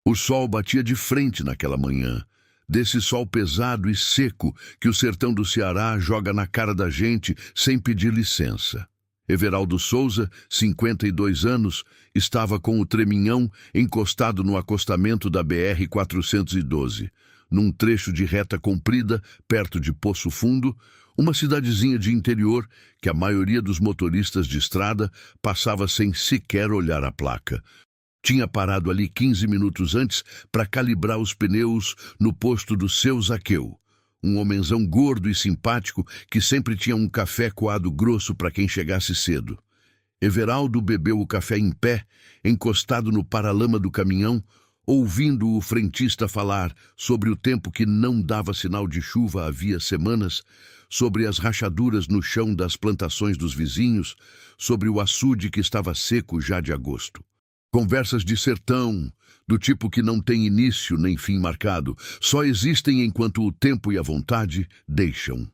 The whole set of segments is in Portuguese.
O sol batia de frente naquela manhã, desse sol pesado e seco que o sertão do Ceará joga na cara da gente sem pedir licença. Everaldo Souza, 52 anos, estava com o treminhão encostado no acostamento da BR-412, num trecho de reta comprida, perto de Poço Fundo, uma cidadezinha de interior que a maioria dos motoristas de estrada passava sem sequer olhar a placa. Tinha parado ali 15 minutos antes para calibrar os pneus no posto do seu Zaqueu, um homenzão gordo e simpático que sempre tinha um café coado grosso para quem chegasse cedo. Everaldo bebeu o café em pé, encostado no paralama do caminhão, ouvindo o frentista falar sobre o tempo que não dava sinal de chuva havia semanas, sobre as rachaduras no chão das plantações dos vizinhos, sobre o açude que estava seco já de agosto. Conversas de sertão, do tipo que não tem início nem fim marcado, só existem enquanto o tempo e a vontade deixam.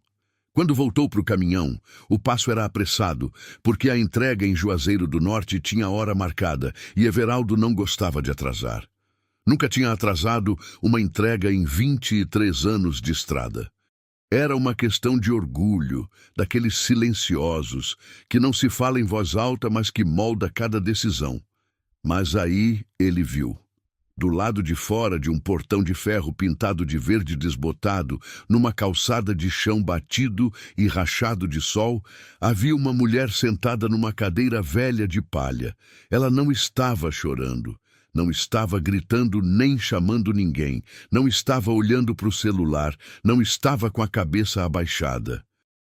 Quando voltou para o caminhão, o passo era apressado, porque a entrega em Juazeiro do Norte tinha hora marcada e Everaldo não gostava de atrasar. Nunca tinha atrasado uma entrega em 23 anos de estrada. Era uma questão de orgulho, daqueles silenciosos, que não se fala em voz alta, mas que molda cada decisão. Mas aí ele viu. Do lado de fora de um portão de ferro pintado de verde desbotado, numa calçada de chão batido e rachado de sol, havia uma mulher sentada numa cadeira velha de palha. Ela não estava chorando, não estava gritando nem chamando ninguém, não estava olhando para o celular, não estava com a cabeça abaixada.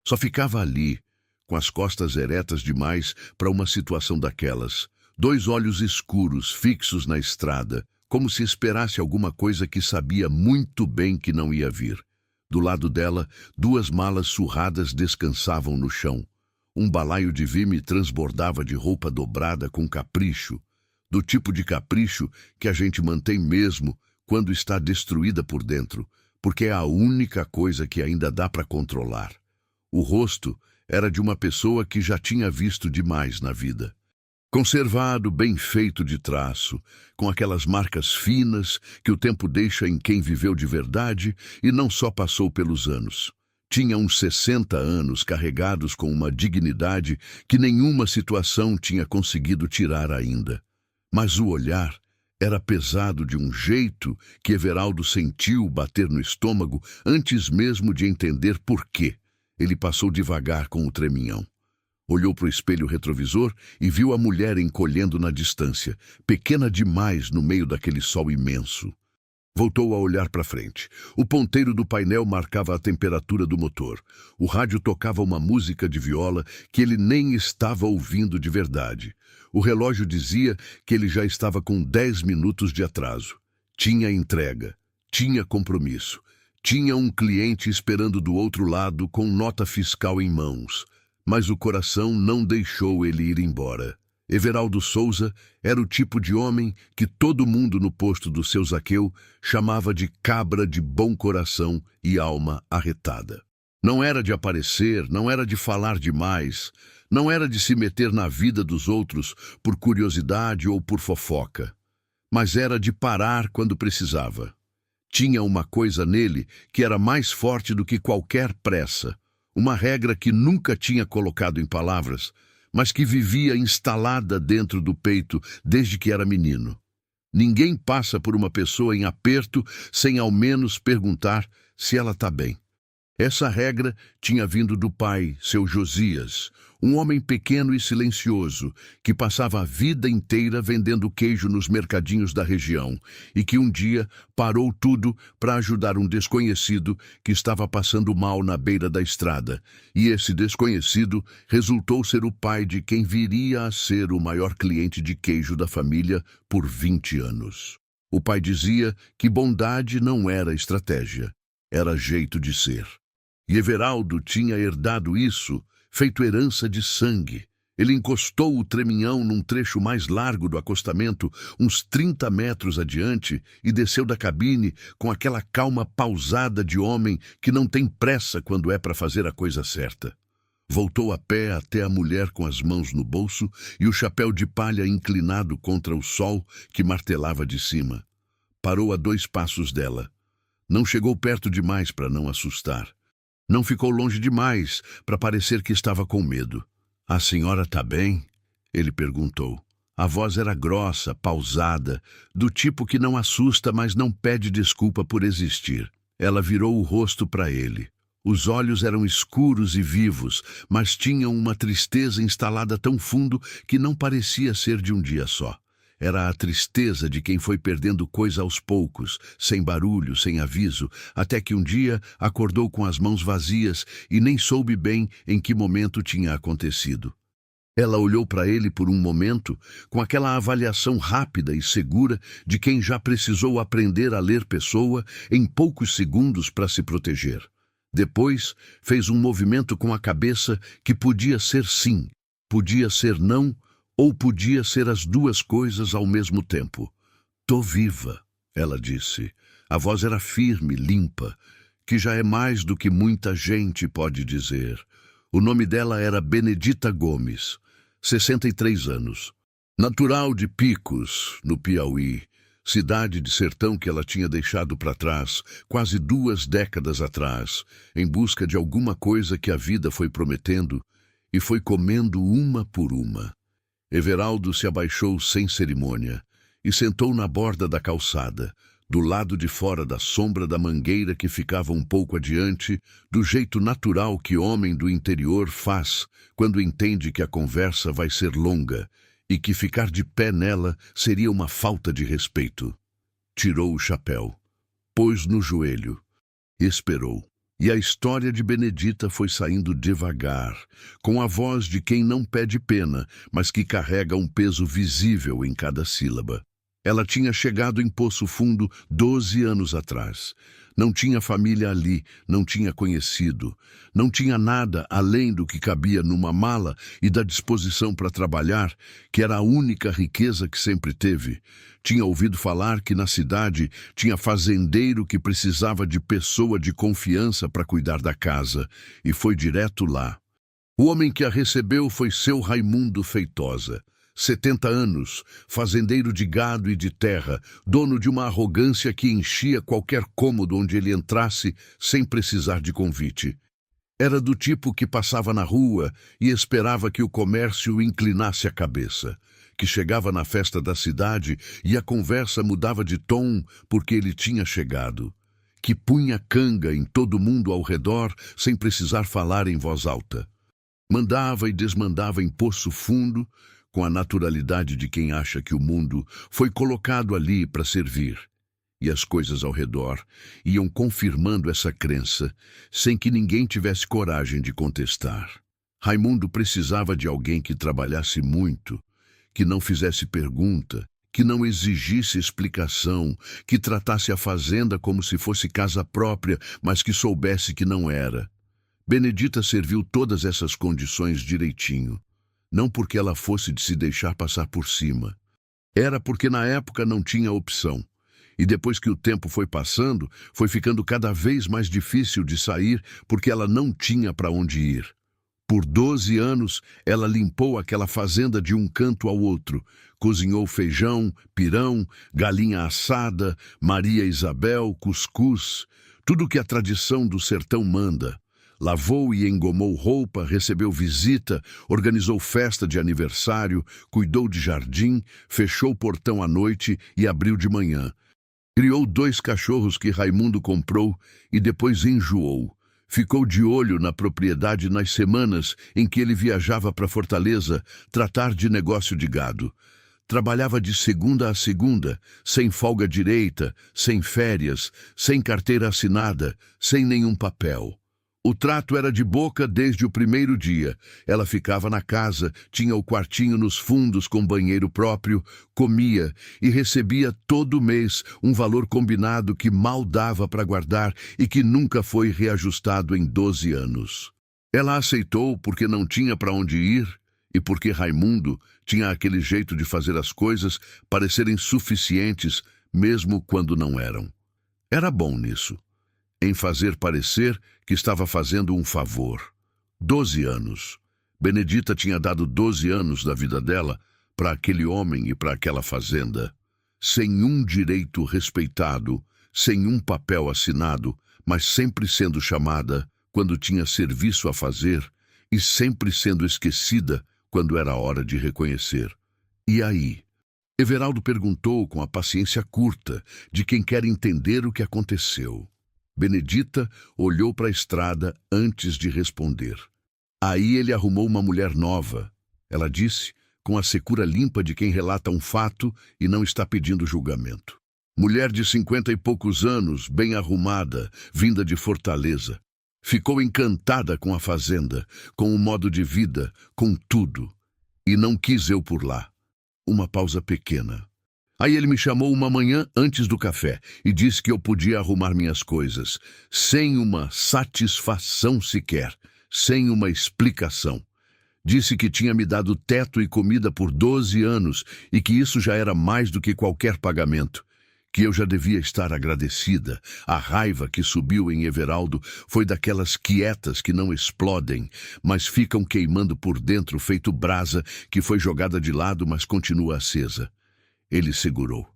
Só ficava ali, com as costas eretas demais para uma situação daquelas. Dois olhos escuros, fixos na estrada, como se esperasse alguma coisa que sabia muito bem que não ia vir. Do lado dela, duas malas surradas descansavam no chão. Um balaio de vime transbordava de roupa dobrada com capricho, do tipo de capricho que a gente mantém mesmo quando está destruída por dentro, porque é a única coisa que ainda dá para controlar. O rosto era de uma pessoa que já tinha visto demais na vida. Conservado, bem feito de traço, com aquelas marcas finas que o tempo deixa em quem viveu de verdade e não só passou pelos anos. Tinha uns 60 anos carregados com uma dignidade que nenhuma situação tinha conseguido tirar ainda. Mas o olhar era pesado de um jeito que Everaldo sentiu bater no estômago antes mesmo de entender por quê. Ele passou devagar com o treminhão. Olhou para o espelho retrovisor e viu a mulher encolhendo na distância, pequena demais no meio daquele sol imenso. Voltou a olhar para frente. O ponteiro do painel marcava a temperatura do motor. O rádio tocava uma música de viola que ele nem estava ouvindo de verdade. O relógio dizia que ele já estava com 10 minutos de atraso. Tinha entrega, tinha compromisso, tinha um cliente esperando do outro lado com nota fiscal em mãos. Mas o coração não deixou ele ir embora. Everaldo Souza era o tipo de homem que todo mundo no posto do seu Zaqueu chamava de cabra de bom coração e alma arretada. Não era de aparecer, não era de falar demais, não era de se meter na vida dos outros por curiosidade ou por fofoca, mas era de parar quando precisava. Tinha uma coisa nele que era mais forte do que qualquer pressa. Uma regra que nunca tinha colocado em palavras, mas que vivia instalada dentro do peito desde que era menino. Ninguém passa por uma pessoa em aperto sem ao menos perguntar se ela está bem. Essa regra tinha vindo do pai, seu Josias, um homem pequeno e silencioso, que passava a vida inteira vendendo queijo nos mercadinhos da região e que um dia parou tudo para ajudar um desconhecido que estava passando mal na beira da estrada. E esse desconhecido resultou ser o pai de quem viria a ser o maior cliente de queijo da família por 20 anos. O pai dizia que bondade não era estratégia, era jeito de ser. E Everaldo tinha herdado isso, feito herança de sangue. Ele encostou o treminhão num trecho mais largo do acostamento, uns 30 metros adiante, e desceu da cabine com aquela calma pausada de homem que não tem pressa quando é para fazer a coisa certa. Voltou a pé até a mulher com as mãos no bolso e o chapéu de palha inclinado contra o sol que martelava de cima. Parou a 2 passos dela. Não chegou perto demais para não assustar. Não ficou longe demais para parecer que estava com medo. "A senhora está bem?" ele perguntou. A voz era grossa, pausada, do tipo que não assusta, mas não pede desculpa por existir. Ela virou o rosto para ele. Os olhos eram escuros e vivos, mas tinham uma tristeza instalada tão fundo que não parecia ser de um dia só. Era a tristeza de quem foi perdendo coisa aos poucos, sem barulho, sem aviso, até que um dia acordou com as mãos vazias e nem soube bem em que momento tinha acontecido. Ela olhou para ele por um momento, com aquela avaliação rápida e segura de quem já precisou aprender a ler pessoa em poucos segundos para se proteger. Depois, fez um movimento com a cabeça que podia ser sim, podia ser não, ou podia ser as 2 coisas ao mesmo tempo. "Tô viva", ela disse. A voz era firme, limpa, que já é mais do que muita gente pode dizer. O nome dela era Benedita Gomes, 63 anos. Natural de Picos, no Piauí, cidade de sertão que ela tinha deixado para trás, quase 2 décadas atrás, em busca de alguma coisa que a vida foi prometendo e foi comendo uma por uma. Everaldo se abaixou sem cerimônia e sentou na borda da calçada, do lado de fora da sombra da mangueira que ficava um pouco adiante, do jeito natural que homem do interior faz quando entende que a conversa vai ser longa e que ficar de pé nela seria uma falta de respeito. Tirou o chapéu, pôs no joelho, esperou. E a história de Benedita foi saindo devagar, com a voz de quem não pede pena, mas que carrega um peso visível em cada sílaba. Ela tinha chegado em Poço Fundo 12 anos atrás. Não tinha família ali, não tinha conhecido, não tinha nada além do que cabia numa mala e da disposição para trabalhar, que era a única riqueza que sempre teve. Tinha ouvido falar que na cidade tinha fazendeiro que precisava de pessoa de confiança para cuidar da casa, e foi direto lá. O homem que a recebeu foi seu Raimundo Feitosa. 70 anos, fazendeiro de gado e de terra, dono de uma arrogância que enchia qualquer cômodo onde ele entrasse sem precisar de convite. Era do tipo que passava na rua e esperava que o comércio inclinasse a cabeça, que chegava na festa da cidade e a conversa mudava de tom porque ele tinha chegado, que punha canga em todo mundo ao redor sem precisar falar em voz alta. Mandava e desmandava em Poço Fundo, com a naturalidade de quem acha que o mundo foi colocado ali para servir. E as coisas ao redor iam confirmando essa crença, sem que ninguém tivesse coragem de contestar. Raimundo precisava de alguém que trabalhasse muito, que não fizesse pergunta, que não exigisse explicação, que tratasse a fazenda como se fosse casa própria, mas que soubesse que não era. Benedita serviu todas essas condições direitinho. Não porque ela fosse de se deixar passar por cima. Era porque na época não tinha opção. E depois que o tempo foi passando, foi ficando cada vez mais difícil de sair porque ela não tinha para onde ir. Por 12 anos, ela limpou aquela fazenda de um canto ao outro. Cozinhou feijão, pirão, galinha assada, Maria Isabel, cuscuz, tudo que a tradição do sertão manda. Lavou e engomou roupa, recebeu visita, organizou festa de aniversário, cuidou de jardim, fechou o portão à noite e abriu de manhã. Criou 2 cachorros que Raimundo comprou e depois enjoou. Ficou de olho na propriedade nas semanas em que ele viajava para Fortaleza tratar de negócio de gado. Trabalhava de segunda a segunda, sem folga direita, sem férias, sem carteira assinada, sem nenhum papel. O trato era de boca desde o primeiro dia. Ela ficava na casa, tinha o quartinho nos fundos com banheiro próprio, comia e recebia todo mês um valor combinado que mal dava para guardar e que nunca foi reajustado em 12 anos. Ela aceitou porque não tinha para onde ir e porque Raimundo tinha aquele jeito de fazer as coisas parecerem suficientes mesmo quando não eram. Era bom nisso, em fazer parecer que estava fazendo um favor. 12 anos. Benedita tinha dado 12 anos da vida dela para aquele homem e para aquela fazenda. sem um direito respeitado, sem um papel assinado, mas sempre sendo chamada quando tinha serviço a fazer e sempre sendo esquecida quando era hora de reconhecer. E aí? Everaldo perguntou com a paciência curta de quem quer entender o que aconteceu. Benedita olhou para a estrada antes de responder. Aí ele arrumou uma mulher nova, ela disse, com a secura limpa de quem relata um fato e não está pedindo julgamento. Mulher de 50 e poucos anos, bem arrumada, vinda de Fortaleza. Ficou encantada com a fazenda, com o modo de vida, com tudo. E não quis eu por lá. Uma pausa pequena. Aí ele me chamou uma manhã antes do café e disse que eu podia arrumar minhas coisas, sem uma satisfação sequer, sem uma explicação. Disse que tinha me dado teto e comida por 12 anos e que isso já era mais do que qualquer pagamento. Que eu já devia estar agradecida. A raiva que subiu em Everaldo foi daquelas quietas que não explodem, mas ficam queimando por dentro, feito brasa que foi jogada de lado, mas continua acesa. Ele segurou.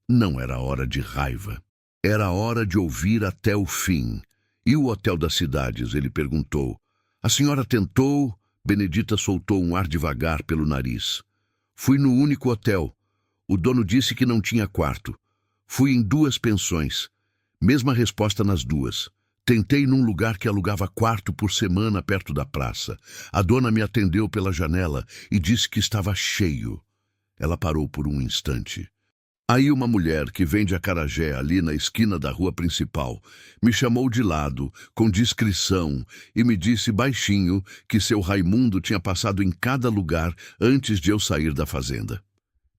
Não era hora de raiva. Era hora de ouvir até o fim. E o hotel das cidades? Ele perguntou. A senhora tentou? Benedita soltou um ar devagar pelo nariz. Fui no único hotel. O dono disse que não tinha quarto. Fui em 2 pensões. Mesma resposta nas 2. Tentei num lugar que alugava quarto por semana perto da praça. A dona me atendeu pela janela e disse que estava cheio. Ela parou por um instante. Aí uma mulher que vende acarajé ali na esquina da rua principal me chamou de lado, com discrição, e me disse baixinho que seu Raimundo tinha passado em cada lugar antes de eu sair da fazenda.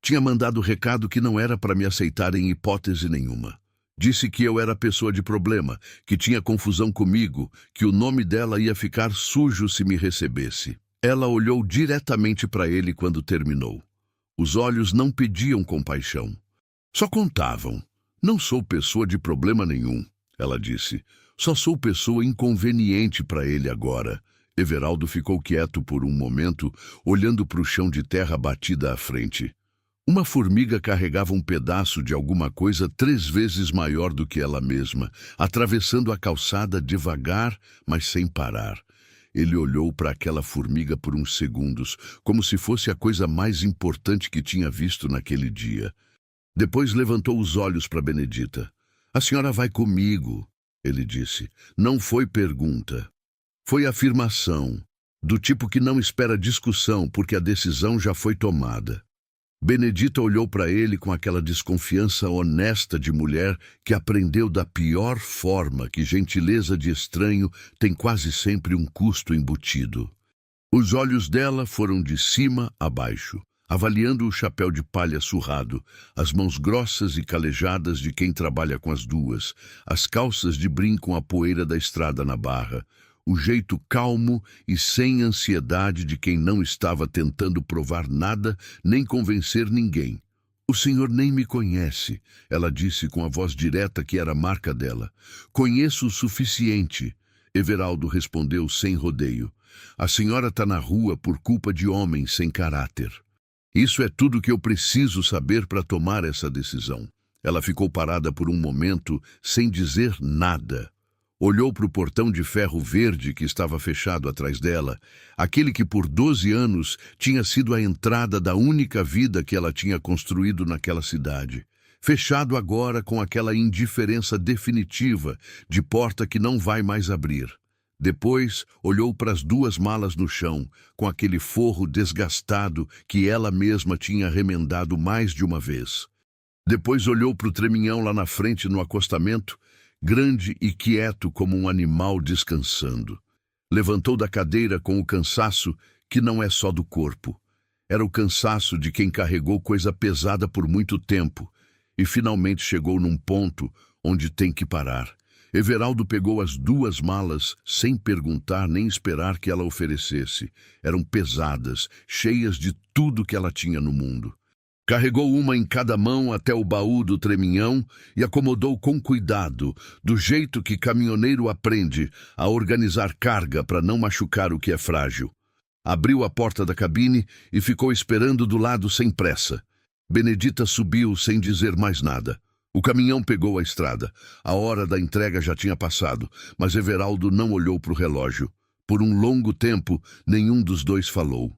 Tinha mandado recado que não era para me aceitar em hipótese nenhuma. Disse que eu era pessoa de problema, que tinha confusão comigo, que o nome dela ia ficar sujo se me recebesse. Ela olhou diretamente para ele quando terminou. Os olhos não pediam compaixão. Só contavam. Não sou pessoa de problema nenhum, ela disse. Só sou pessoa inconveniente para ele agora. Everaldo ficou quieto por um momento, olhando para o chão de terra batida à frente. Uma formiga carregava um pedaço de alguma coisa 3 vezes maior do que ela mesma, atravessando a calçada devagar, mas sem parar. Ele olhou para aquela formiga por uns segundos, como se fosse a coisa mais importante que tinha visto naquele dia. Depois levantou os olhos para Benedita. A senhora vai comigo, ele disse. Não foi pergunta. Foi afirmação, do tipo que não espera discussão porque a decisão já foi tomada. Benedita olhou para ele com aquela desconfiança honesta de mulher que aprendeu da pior forma que gentileza de estranho tem quase sempre um custo embutido. Os olhos dela foram de cima a baixo, avaliando o chapéu de palha surrado, as mãos grossas e calejadas de quem trabalha com as 2, as calças de brim com a poeira da estrada na barra, o jeito calmo e sem ansiedade de quem não estava tentando provar nada nem convencer ninguém. O senhor nem me conhece, ela disse com a voz direta que era a marca dela. Conheço o suficiente, Everaldo respondeu sem rodeio. A senhora está na rua por culpa de homens sem caráter. Isso é tudo que eu preciso saber para tomar essa decisão. Ela ficou parada por um momento sem dizer nada. Olhou para o portão de ferro verde que estava fechado atrás dela, aquele que por 12 anos tinha sido a entrada da única vida que ela tinha construído naquela cidade. Fechado agora com aquela indiferença definitiva de porta que não vai mais abrir. Depois olhou para as 2 malas no chão, com aquele forro desgastado que ela mesma tinha remendado mais de uma vez. Depois olhou para o treminhão lá na frente no acostamento, grande e quieto como um animal descansando. Levantou da cadeira com o cansaço que não é só do corpo. Era o cansaço de quem carregou coisa pesada por muito tempo e finalmente chegou num ponto onde tem que parar. Everaldo pegou as 2 malas sem perguntar nem esperar que ela oferecesse. Eram pesadas, cheias de tudo que ela tinha no mundo. Carregou uma em cada mão até o baú do treminhão e acomodou com cuidado, do jeito que caminhoneiro aprende a organizar carga para não machucar o que é frágil. Abriu a porta da cabine e ficou esperando do lado sem pressa. Benedita subiu sem dizer mais nada. O caminhão pegou a estrada. A hora da entrega já tinha passado, mas Everaldo não olhou para o relógio. Por um longo tempo, nenhum dos dois falou.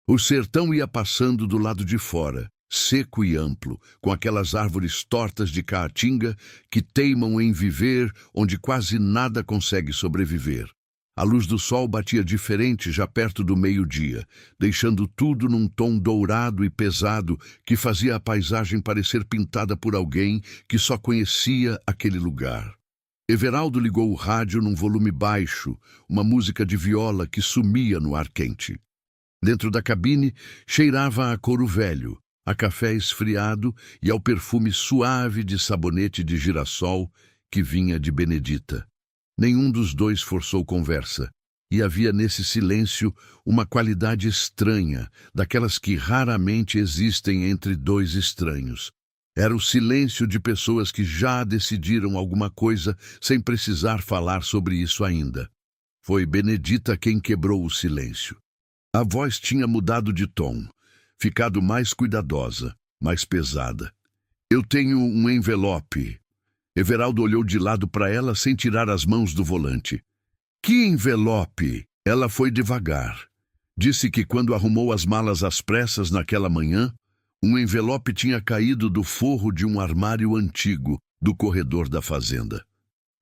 O sertão ia passando do lado de fora, seco e amplo, com aquelas árvores tortas de caatinga que teimam em viver onde quase nada consegue sobreviver. A luz do sol batia diferente já perto do meio-dia, deixando tudo num tom dourado e pesado que fazia a paisagem parecer pintada por alguém que só conhecia aquele lugar. Everaldo ligou o rádio num volume baixo, uma música de viola que sumia no ar quente. Dentro da cabine, cheirava a couro velho, a café esfriado e ao perfume suave de sabonete de girassol que vinha de Benedita. Nenhum dos dois forçou conversa, e havia nesse silêncio uma qualidade estranha, daquelas que raramente existem entre dois estranhos. Era o silêncio de pessoas que já decidiram alguma coisa sem precisar falar sobre isso ainda. Foi Benedita quem quebrou o silêncio. A voz tinha mudado de tom, ficado mais cuidadosa, mais pesada. Eu tenho um envelope. Everaldo olhou de lado para ela sem tirar as mãos do volante. Que envelope? Ela foi devagar. Disse que quando arrumou as malas às pressas naquela manhã, um envelope tinha caído do forro de um armário antigo do corredor da fazenda.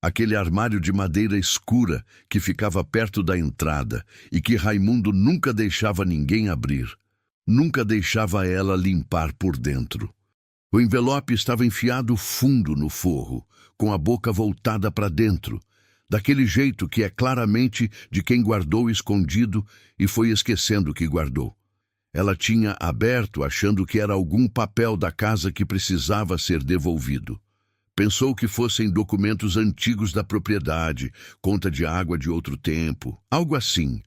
Aquele armário de madeira escura que ficava perto da entrada e que Raimundo nunca deixava ninguém abrir. Nunca deixava ela limpar por dentro. O envelope estava enfiado fundo no forro, com a boca voltada para dentro, daquele jeito que é claramente de quem guardou escondido e foi esquecendo que guardou. Ela tinha aberto achando que era algum papel da casa que precisava ser devolvido. Pensou que fossem documentos antigos da propriedade, conta de água de outro tempo, algo assim.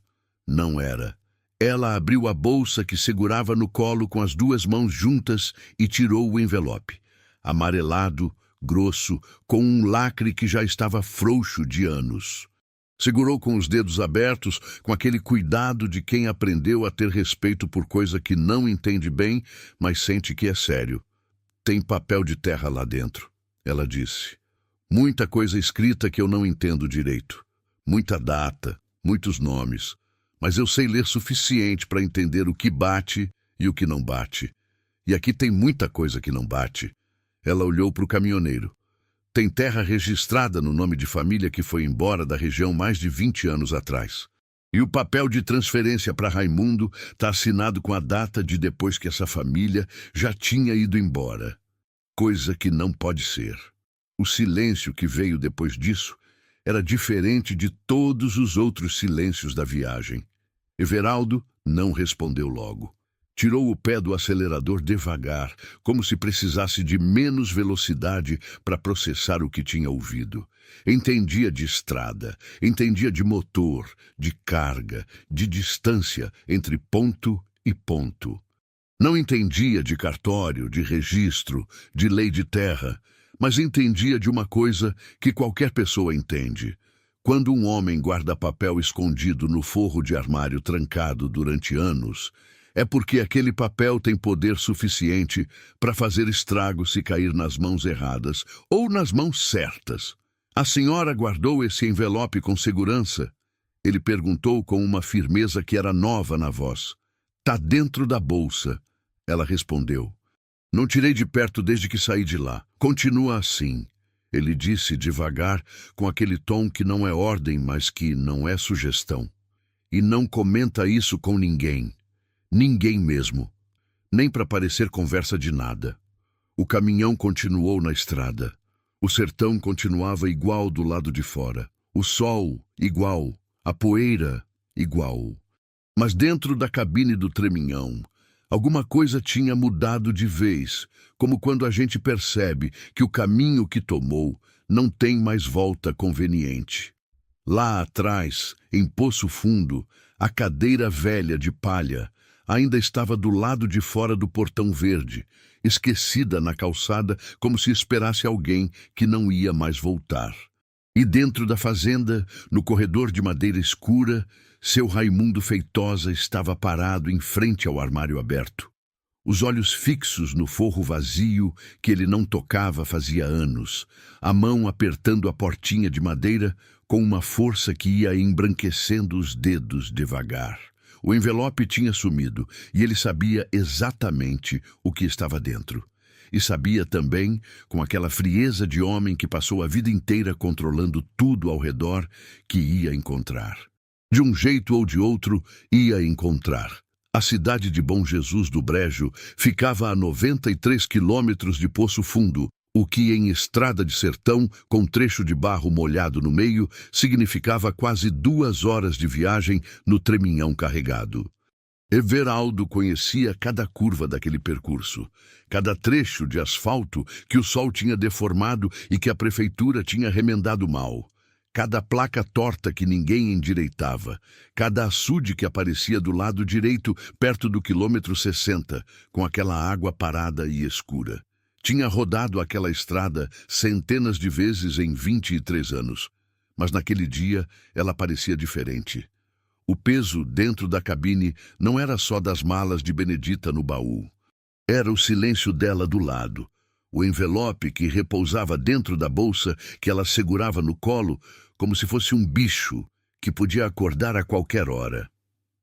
Não era. Ela abriu a bolsa que segurava no colo com as duas mãos juntas e tirou o envelope. Amarelado, grosso, com um lacre que já estava frouxo de anos. Segurou com os dedos abertos, com aquele cuidado de quem aprendeu a ter respeito por coisa que não entende bem, mas sente que é sério. Tem papel de terra lá dentro, ela disse. Muita coisa escrita que eu não entendo direito. Muita data, muitos nomes. Mas eu sei ler suficiente para entender o que bate e o que não bate. E aqui tem muita coisa que não bate. Ela olhou para o caminhoneiro. Tem terra registrada no nome de família que foi embora da região mais de 20 anos atrás. E o papel de transferência para Raimundo está assinado com a data de depois que essa família já tinha ido embora. Coisa que não pode ser. O silêncio que veio depois disso era diferente de todos os outros silêncios da viagem. Everaldo não respondeu logo. Tirou o pé do acelerador devagar, como se precisasse de menos velocidade para processar o que tinha ouvido. Entendia de estrada, entendia de motor, de carga, de distância entre ponto e ponto. Não entendia de cartório, de registro, de lei de terra, mas entendia de uma coisa que qualquer pessoa entende. Quando um homem guarda papel escondido no forro de armário trancado durante anos, é porque aquele papel tem poder suficiente para fazer estrago se cair nas mãos erradas ou nas mãos certas. A senhora guardou esse envelope com segurança? Ele perguntou com uma firmeza que era nova na voz. Tá dentro da bolsa, ela respondeu. Não tirei de perto desde que saí de lá. Continua assim. Ele disse devagar, com aquele tom que não é ordem, mas que não é sugestão. E não comenta isso com ninguém. Ninguém mesmo. Nem para parecer conversa de nada. O caminhão continuou na estrada. O sertão continuava igual do lado de fora. O sol, igual. A poeira, igual. Mas dentro da cabine do treminhão, alguma coisa tinha mudado de vez, como quando a gente percebe que o caminho que tomou não tem mais volta conveniente. Lá atrás, em Poço Fundo, a cadeira velha de palha ainda estava do lado de fora do portão verde, esquecida na calçada como se esperasse alguém que não ia mais voltar. E dentro da fazenda, no corredor de madeira escura, seu Raimundo Feitosa estava parado em frente ao armário aberto. os olhos fixos no forro vazio que ele não tocava fazia anos, a mão apertando a portinha de madeira com uma força que ia embranquecendo os dedos devagar. O envelope tinha sumido e ele sabia exatamente o que estava dentro. E sabia também, com aquela frieza de homem que passou a vida inteira controlando tudo ao redor, que ia encontrar. De um jeito ou de outro, ia encontrar. A cidade de Bom Jesus do Brejo ficava a 93 quilômetros de Poço Fundo, o que em estrada de sertão, com trecho de barro molhado no meio, significava quase 2 horas de viagem no treminhão carregado. Everaldo conhecia cada curva daquele percurso, cada trecho de asfalto que o sol tinha deformado e que a prefeitura tinha remendado mal. Cada placa torta que ninguém endireitava, cada açude que aparecia do lado direito, perto do quilômetro 60, com aquela água parada e escura. Tinha rodado aquela estrada centenas de vezes em 23 anos, mas naquele dia ela parecia diferente. O peso dentro da cabine não era só das malas de Benedita no baú. Era o silêncio dela do lado, o envelope que repousava dentro da bolsa que ela segurava no colo, como se fosse um bicho que podia acordar a qualquer hora.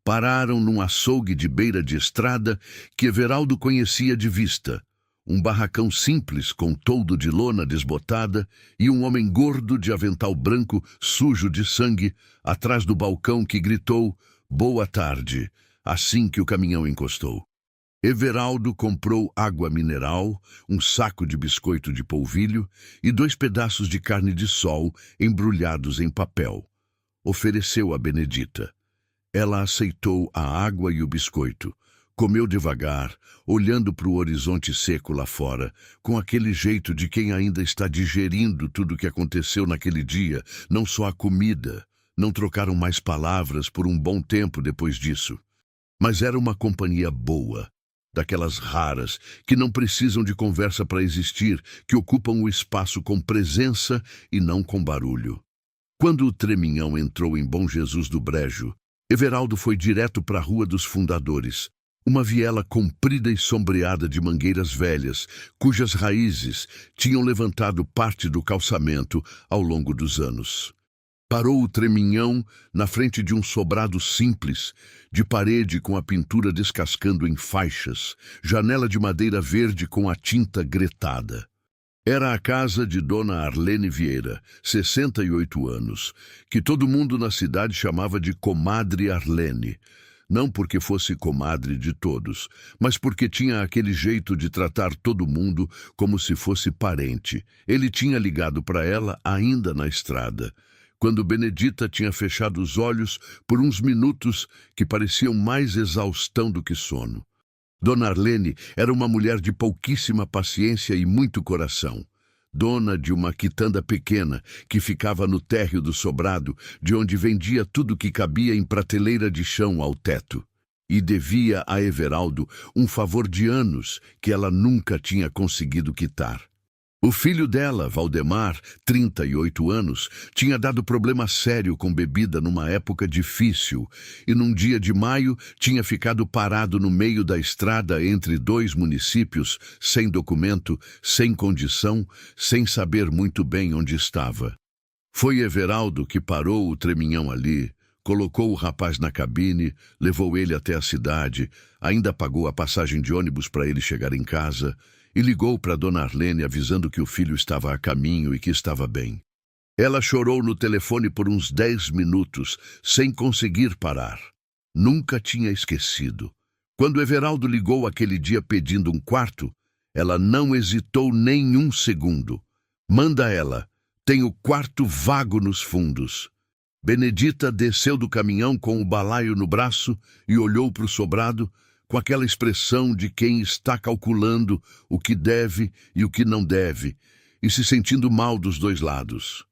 Pararam num açougue de beira de estrada que Everaldo conhecia de vista. Um barracão simples com toldo de lona desbotada e um homem gordo de avental branco, sujo de sangue, atrás do balcão que gritou "Boa tarde", assim que o caminhão encostou. Everaldo comprou água mineral, um saco de biscoito de polvilho e 2 pedaços de carne de sol embrulhados em papel. Ofereceu a Benedita. Ela aceitou a água e o biscoito. Comeu devagar, olhando para o horizonte seco lá fora, com aquele jeito de quem ainda está digerindo tudo o que aconteceu naquele dia, não só a comida. Não trocaram mais palavras por um bom tempo depois disso. Mas era uma companhia boa, daquelas raras que não precisam de conversa para existir, que ocupam o espaço com presença e não com barulho. Quando o treminhão entrou em Bom Jesus do Brejo, Everaldo foi direto para a Rua dos Fundadores, uma viela comprida e sombreada de mangueiras velhas, cujas raízes tinham levantado parte do calçamento ao longo dos anos. Parou o treminhão na frente de um sobrado simples, de parede com a pintura descascando em faixas, janela de madeira verde com a tinta gretada. Era a casa de Dona Arlene Vieira, 68 anos, que todo mundo na cidade chamava de Comadre Arlene. Não porque fosse comadre de todos, mas porque tinha aquele jeito de tratar todo mundo como se fosse parente. Ele tinha ligado para ela ainda na estrada, quando Benedita tinha fechado os olhos por uns minutos que pareciam mais exaustão do que sono. Dona Arlene era uma mulher de pouquíssima paciência e muito coração. Dona de uma quitanda pequena que ficava no térreo do sobrado, de onde vendia tudo que cabia em prateleira de chão ao teto. E devia a Everaldo um favor de anos que ela nunca tinha conseguido quitar. O filho dela, Valdemar, 38 anos, tinha dado problema sério com bebida numa época difícil e num dia de maio tinha ficado parado no meio da estrada entre 2 municípios, sem documento, sem condição, sem saber muito bem onde estava. Foi Everaldo que parou o treminhão ali, colocou o rapaz na cabine, levou ele até a cidade, ainda pagou a passagem de ônibus para ele chegar em casa e ligou para Dona Arlene avisando que o filho estava a caminho e que estava bem. Ela chorou no telefone por uns 10 minutos, sem conseguir parar. Nunca tinha esquecido. Quando Everaldo ligou aquele dia pedindo um quarto, ela não hesitou nem um segundo. Manda ela, tem o quarto vago nos fundos. Benedita desceu do caminhão com o balaio no braço e olhou para o sobrado, com aquela expressão de quem está calculando o que deve e o que não deve, e se sentindo mal dos 2 lados.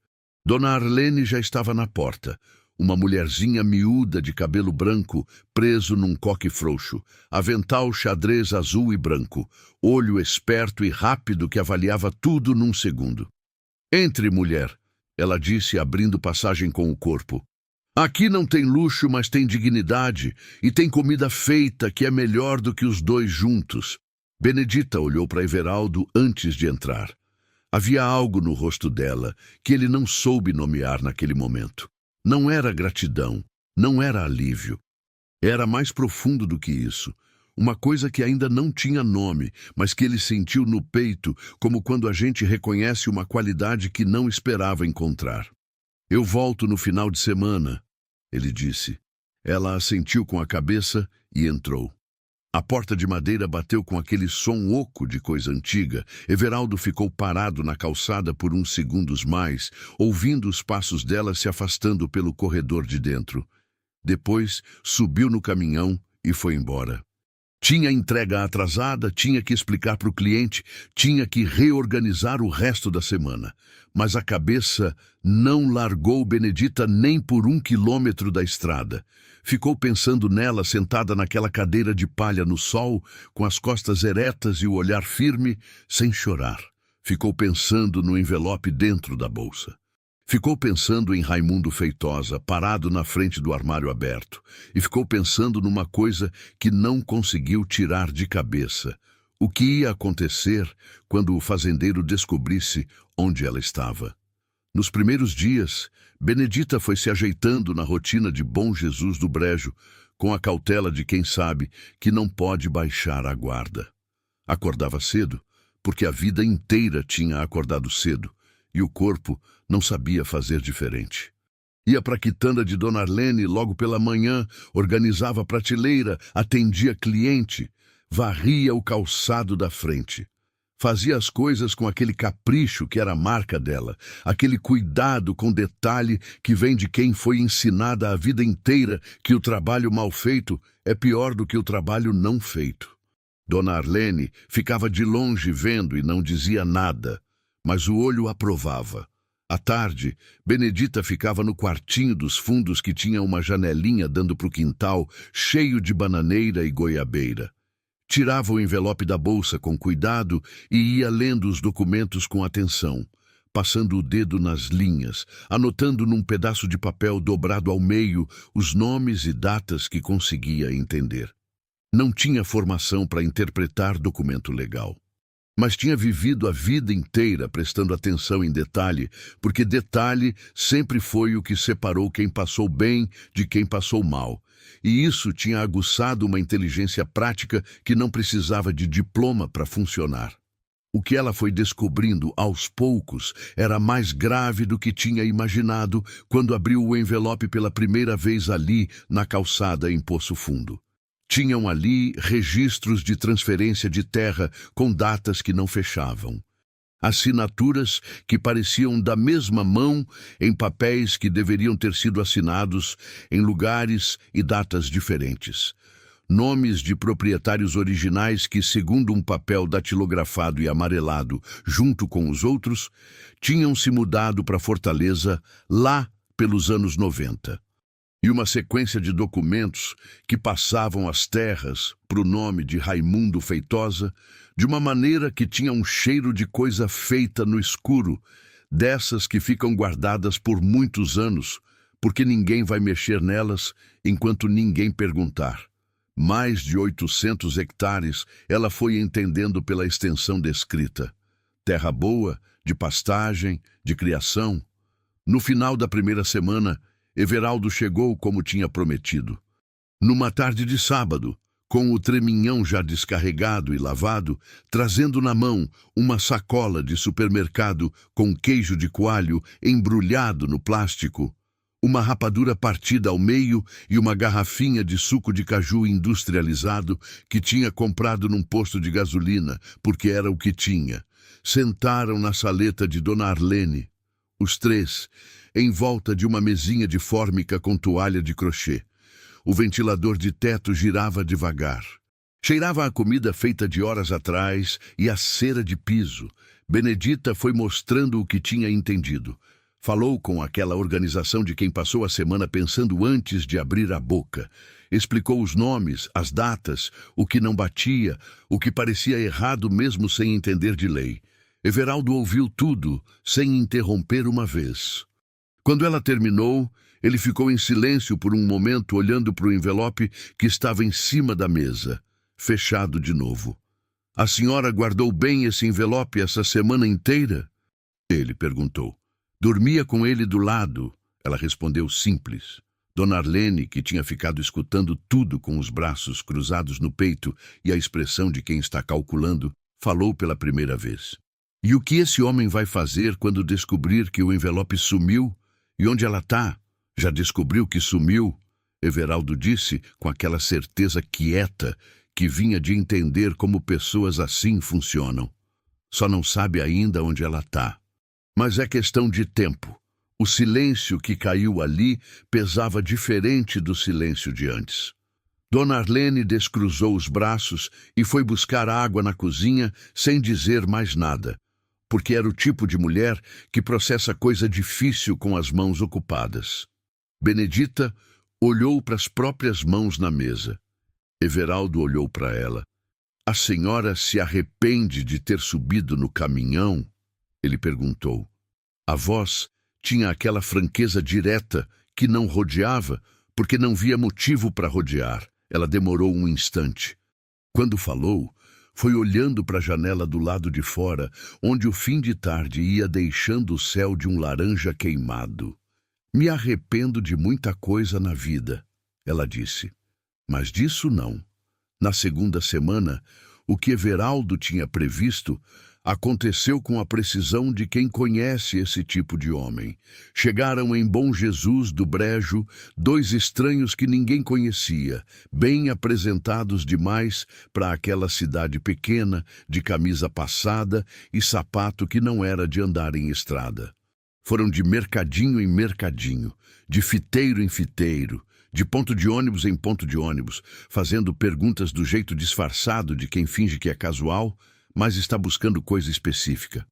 Dona Arlene já estava na porta, uma mulherzinha miúda de cabelo branco, preso num coque frouxo, avental xadrez azul e branco, olho esperto e rápido que avaliava tudo num segundo. "Entre, mulher", ela disse, abrindo passagem com o corpo. Aqui não tem luxo, mas tem dignidade, e tem comida feita que é melhor do que os dois juntos. Benedita olhou para Everaldo antes de entrar. Havia algo no rosto dela que ele não soube nomear naquele momento. Não era gratidão, não era alívio. Era mais profundo do que isso. Uma coisa que ainda não tinha nome, mas que ele sentiu no peito, como quando a gente reconhece uma qualidade que não esperava encontrar. Eu volto no final de semana, ele disse. Ela assentiu com a cabeça e entrou. A porta de madeira bateu com aquele som oco de coisa antiga. Everaldo ficou parado na calçada por uns segundos mais, ouvindo os passos dela se afastando pelo corredor de dentro. Depois, subiu no caminhão e foi embora. Tinha entrega atrasada, tinha que explicar para o cliente, tinha que reorganizar o resto da semana. Mas a cabeça não largou Benedita nem por 1 quilômetro da estrada. Ficou pensando nela sentada naquela cadeira de palha no sol, com as costas eretas e o olhar firme, sem chorar. Ficou pensando no envelope dentro da bolsa. Ficou pensando em Raimundo Feitosa, parado na frente do armário aberto, e ficou pensando numa coisa que não conseguiu tirar de cabeça. O que ia acontecer quando o fazendeiro descobrisse onde ela estava? Nos primeiros dias, Benedita foi se ajeitando na rotina de Bom Jesus do Brejo, com a cautela de quem sabe que não pode baixar a guarda. Acordava cedo, porque a vida inteira tinha acordado cedo, e o corpo não sabia fazer diferente. Ia para a quitanda de Dona Arlene logo pela manhã, organizava a prateleira, atendia cliente, varria o calçado da frente. Fazia as coisas com aquele capricho que era a marca dela, aquele cuidado com detalhe que vem de quem foi ensinada a vida inteira que o trabalho mal feito é pior do que o trabalho não feito. Dona Arlene ficava de longe vendo e não dizia nada, mas o olho aprovava. À tarde, Benedita ficava no quartinho dos fundos que tinha uma janelinha dando para o quintal, cheio de bananeira e goiabeira. Tirava o envelope da bolsa com cuidado e ia lendo os documentos com atenção, passando o dedo nas linhas, anotando num pedaço de papel dobrado ao meio os nomes e datas que conseguia entender. Não tinha formação para interpretar documento legal, mas tinha vivido a vida inteira prestando atenção em detalhe, porque detalhe sempre foi o que separou quem passou bem de quem passou mal. E isso tinha aguçado uma inteligência prática que não precisava de diploma para funcionar. O que ela foi descobrindo aos poucos era mais grave do que tinha imaginado quando abriu o envelope pela primeira vez ali na calçada em Poço Fundo. Tinham ali registros de transferência de terra com datas que não fechavam. Assinaturas que pareciam da mesma mão em papéis que deveriam ter sido assinados em lugares e datas diferentes. Nomes de proprietários originais que, segundo um papel datilografado e amarelado junto com os outros, tinham se mudado para Fortaleza lá pelos anos 90. E uma sequência de documentos que passavam as terras para o nome de Raimundo Feitosa de uma maneira que tinha um cheiro de coisa feita no escuro, dessas que ficam guardadas por muitos anos, porque ninguém vai mexer nelas enquanto ninguém perguntar. Mais de 800 hectares ela foi entendendo pela extensão descrita. Terra boa, de pastagem, de criação. No final da primeira semana, Everaldo chegou como tinha prometido. Numa tarde de sábado, com o treminhão já descarregado e lavado, trazendo na mão uma sacola de supermercado com queijo de coalho embrulhado no plástico, uma rapadura partida ao meio e uma garrafinha de suco de caju industrializado que tinha comprado num posto de gasolina, porque era o que tinha. Sentaram na saleta de Dona Arlene, os três, em volta de uma mesinha de fórmica com toalha de crochê. O ventilador de teto girava devagar. Cheirava a comida feita de horas atrás e a cera de piso. Benedita foi mostrando o que tinha entendido. Falou com aquela organização de quem passou a semana pensando antes de abrir a boca. Explicou os nomes, as datas, o que não batia, o que parecia errado mesmo sem entender de lei. Everaldo ouviu tudo, sem interromper uma vez. Quando ela terminou, Ele ficou em silêncio por um momento, olhando para o envelope que estava em cima da mesa, fechado de novo. A senhora guardou bem esse envelope essa semana inteira? Ele perguntou. Dormia com ele do lado. Ela respondeu simples. Dona Arlene, que tinha ficado escutando tudo com os braços cruzados no peito e a expressão de quem está calculando, falou pela primeira vez. E o que esse homem vai fazer quando descobrir que o envelope sumiu? E onde ela está? Já descobriu que sumiu? Everaldo disse com aquela certeza quieta que vinha de entender como pessoas assim funcionam. Só não sabe ainda onde ela está. Mas é questão de tempo. O silêncio que caiu ali pesava diferente do silêncio de antes. Dona Arlene descruzou os braços e foi buscar água na cozinha sem dizer mais nada, porque era o tipo de mulher que processa coisa difícil com as mãos ocupadas. Benedita olhou para as próprias mãos na mesa. Everaldo olhou para ela. A senhora se arrepende de ter subido no caminhão? Ele perguntou. A voz tinha aquela franqueza direta que não rodeava, porque não via motivo para rodear. Ela demorou um instante. Quando falou, foi olhando para a janela do lado de fora, onde o fim de tarde ia deixando o céu de um laranja queimado. Me arrependo de muita coisa na vida, ela disse. Mas disso não. Na segunda semana, o que Everaldo tinha previsto aconteceu com a precisão de quem conhece esse tipo de homem. Chegaram em Bom Jesus do Brejo 2 estranhos que ninguém conhecia, bem apresentados demais para aquela cidade pequena, de camisa passada e sapato que não era de andar em estrada. Foram de mercadinho em mercadinho, de fiteiro em fiteiro, de ponto de ônibus em ponto de ônibus, fazendo perguntas do jeito disfarçado de quem finge que é casual, mas está buscando coisa específica.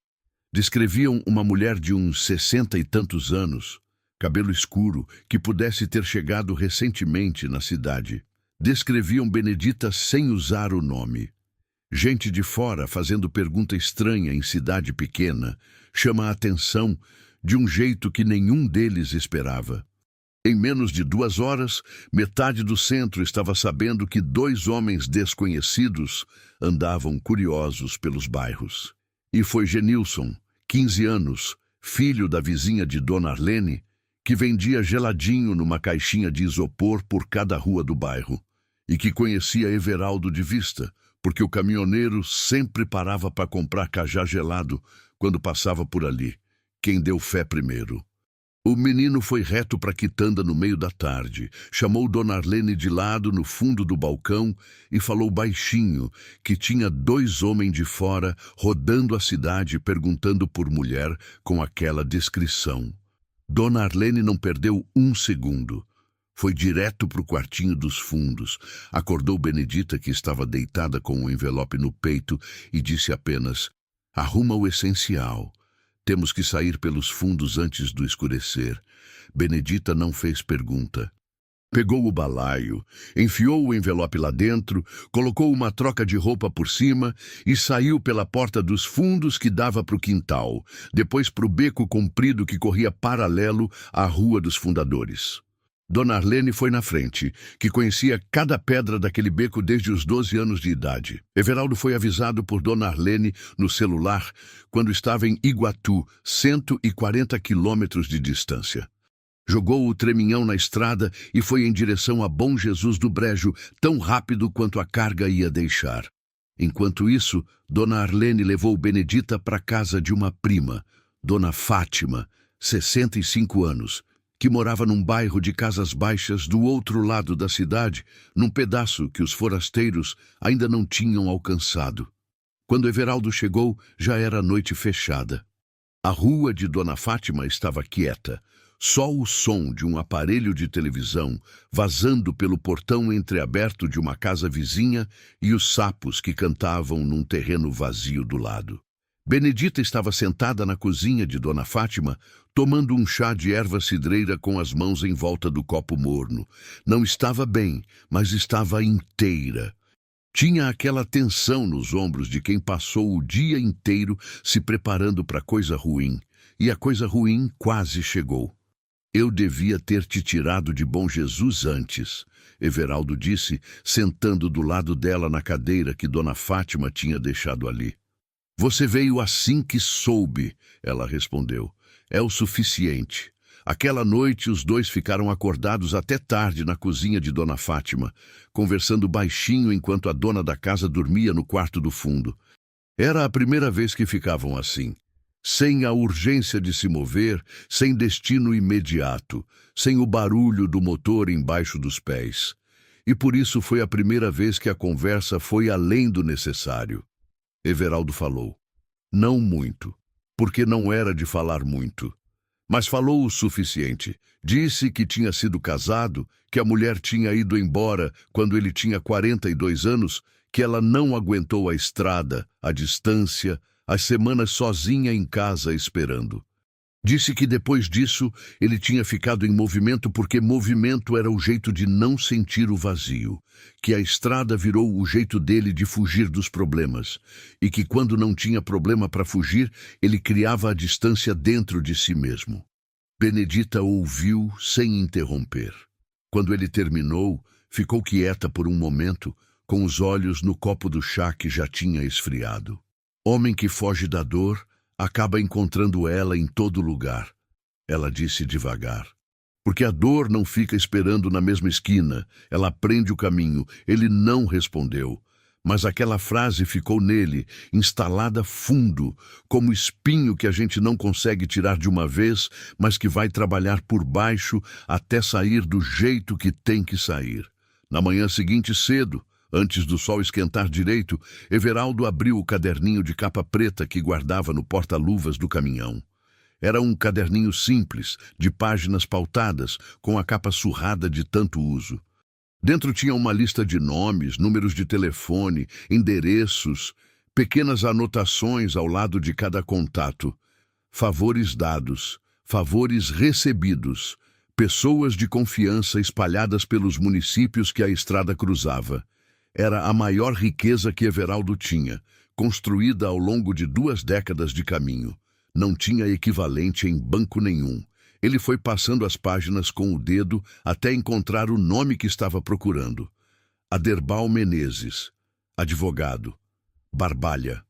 Descreviam uma mulher de uns 60 e tantos anos, cabelo escuro, que pudesse ter chegado recentemente na cidade. Descreviam Benedita sem usar o nome. Gente de fora fazendo pergunta estranha em cidade pequena chama a atenção de um jeito que nenhum deles esperava. Em menos de 2 horas, metade do centro estava sabendo que 2 homens desconhecidos andavam curiosos pelos bairros. E foi Genilson, 15 anos, filho da vizinha de Dona Arlene, que vendia geladinho numa caixinha de isopor por cada rua do bairro, e que conhecia Everaldo de vista, porque o caminhoneiro sempre parava para comprar cajá gelado quando passava por ali. Quem deu fé primeiro. O menino foi reto para a quitanda no meio da tarde, chamou Dona Arlene de lado no fundo do balcão e falou baixinho que tinha 2 homens de fora rodando a cidade perguntando por mulher com aquela descrição. Dona Arlene não perdeu um segundo. Foi direto para o quartinho dos fundos, acordou Benedita, que estava deitada com o envelope no peito, e disse apenas: "Arruma o essencial. Temos que sair pelos fundos antes do escurecer." Benedita não fez pergunta. Pegou o balaio, enfiou o envelope lá dentro, colocou uma troca de roupa por cima e saiu pela porta dos fundos que dava para o quintal, depois para o beco comprido que corria paralelo à Rua dos Fundadores. Dona Arlene foi na frente, que conhecia cada pedra daquele beco desde os 12 anos de idade. Everaldo foi avisado por Dona Arlene no celular quando estava em Iguatu, 140 quilômetros de distância. Jogou o treminhão na estrada e foi em direção a Bom Jesus do Brejo, tão rápido quanto a carga ia deixar. Enquanto isso, Dona Arlene levou Benedita para casa de uma prima, Dona Fátima, 65 anos, que morava num bairro de casas baixas do outro lado da cidade, num pedaço que os forasteiros ainda não tinham alcançado. Quando Everaldo chegou, já era noite fechada. A rua de Dona Fátima estava quieta, só o som de um aparelho de televisão vazando pelo portão entreaberto de uma casa vizinha e os sapos que cantavam num terreno vazio do lado. Benedita estava sentada na cozinha de Dona Fátima, tomando um chá de erva cidreira com as mãos em volta do copo morno. Não estava bem, mas estava inteira. Tinha aquela tensão nos ombros de quem passou o dia inteiro se preparando para coisa ruim, e a coisa ruim quase chegou. Eu devia ter te tirado de Bom Jesus antes, Everaldo disse, sentando do lado dela na cadeira que Dona Fátima tinha deixado ali. Você veio assim que soube, ela respondeu. É o suficiente. Aquela noite os dois ficaram acordados até tarde na cozinha de Dona Fátima, conversando baixinho enquanto a dona da casa dormia no quarto do fundo. Era a primeira vez que ficavam assim, sem a urgência de se mover, sem destino imediato, sem o barulho do motor embaixo dos pés. E por isso foi a primeira vez que a conversa foi além do necessário. Everaldo falou. Não muito, porque não era de falar muito. Mas falou o suficiente. Disse que tinha sido casado, que a mulher tinha ido embora quando ele tinha 42 anos, que ela não aguentou a estrada, a distância, as semanas sozinha em casa esperando. Disse que depois disso ele tinha ficado em movimento porque movimento era o jeito de não sentir o vazio, que a estrada virou o jeito dele de fugir dos problemas, e que quando não tinha problema para fugir, ele criava a distância dentro de si mesmo. Benedita ouviu sem interromper. Quando ele terminou, ficou quieta por um momento, com os olhos no copo do chá que já tinha esfriado. Homem que foge da dor, acaba encontrando ela em todo lugar, ela disse devagar. Porque a dor não fica esperando na mesma esquina, ela aprende o caminho. Ele não respondeu, mas aquela frase ficou nele, instalada fundo, como espinho que a gente não consegue tirar de uma vez, mas que vai trabalhar por baixo até sair do jeito que tem que sair. Na manhã seguinte cedo, antes do sol esquentar direito, Everaldo abriu o caderninho de capa preta que guardava no porta-luvas do caminhão. Era um caderninho simples, de páginas pautadas, com a capa surrada de tanto uso. Dentro tinha uma lista de nomes, números de telefone, endereços, pequenas anotações ao lado de cada contato. Favores dados, favores recebidos, pessoas de confiança espalhadas pelos municípios que a estrada cruzava. Era a maior riqueza que Everaldo tinha, construída ao longo de 2 décadas de caminho. Não tinha equivalente em banco nenhum. Ele foi passando as páginas com o dedo até encontrar o nome que estava procurando. Aderbal Menezes, advogado. Barbalha.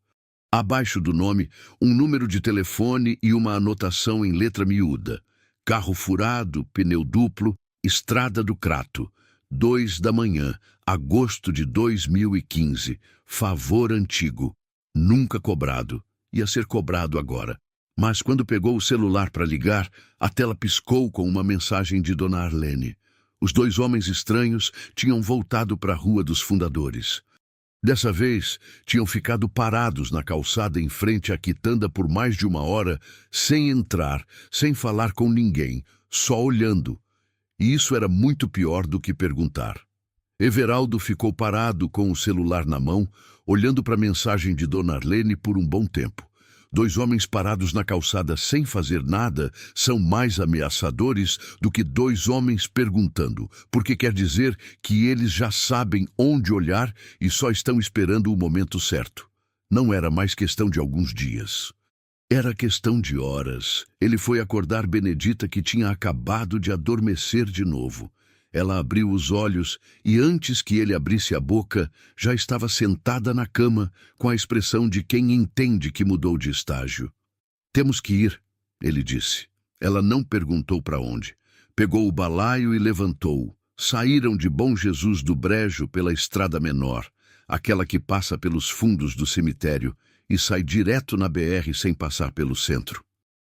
Abaixo do nome, um número de telefone e uma anotação em letra miúda. Carro furado, pneu duplo, Estrada do Crato. 2 da manhã, agosto de 2015. Favor antigo. Nunca cobrado. Ia ser cobrado agora. Mas quando pegou o celular para ligar, a tela piscou com uma mensagem de Dona Arlene. Os 2 homens estranhos tinham voltado para a Rua dos Fundadores. Dessa vez, tinham ficado parados na calçada em frente à quitanda por mais de 1 hora, sem entrar, sem falar com ninguém, só olhando. E isso era muito pior do que perguntar. Everaldo ficou parado com o celular na mão, olhando para a mensagem de Dona Arlene por um bom tempo. 2 homens parados na calçada sem fazer nada são mais ameaçadores do que 2 homens perguntando, porque quer dizer que eles já sabem onde olhar e só estão esperando o momento certo. Não era mais questão de alguns dias. Era questão de horas. Ele foi acordar Benedita, que tinha acabado de adormecer de novo. Ela abriu os olhos e, antes que ele abrisse a boca, já estava sentada na cama, com a expressão de quem entende que mudou de estágio. Temos que ir, ele disse. Ela não perguntou para onde. Pegou o balaio e levantou. Saíram de Bom Jesus do Brejo pela estrada menor, aquela que passa pelos fundos do cemitério, e sai direto na BR sem passar pelo centro.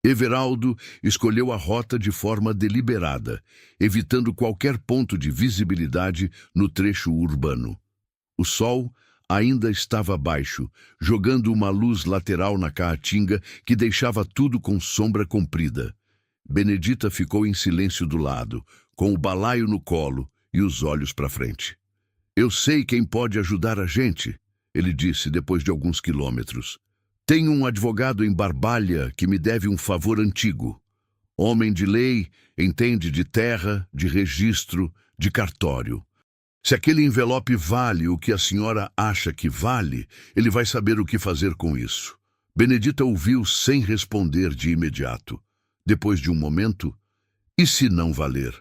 Everaldo escolheu a rota de forma deliberada, evitando qualquer ponto de visibilidade no trecho urbano. O sol ainda estava baixo, jogando uma luz lateral na caatinga que deixava tudo com sombra comprida. Benedita ficou em silêncio do lado, com o balaio no colo e os olhos para frente. Eu sei quem pode ajudar a gente, ele disse depois de alguns quilômetros. Tenho um advogado em Barbalha que me deve um favor antigo. Homem de lei, entende de terra, de registro, de cartório. Se aquele envelope vale o que a senhora acha que vale, ele vai saber o que fazer com isso. Benedita ouviu sem responder de imediato. Depois de um momento, E se não valer?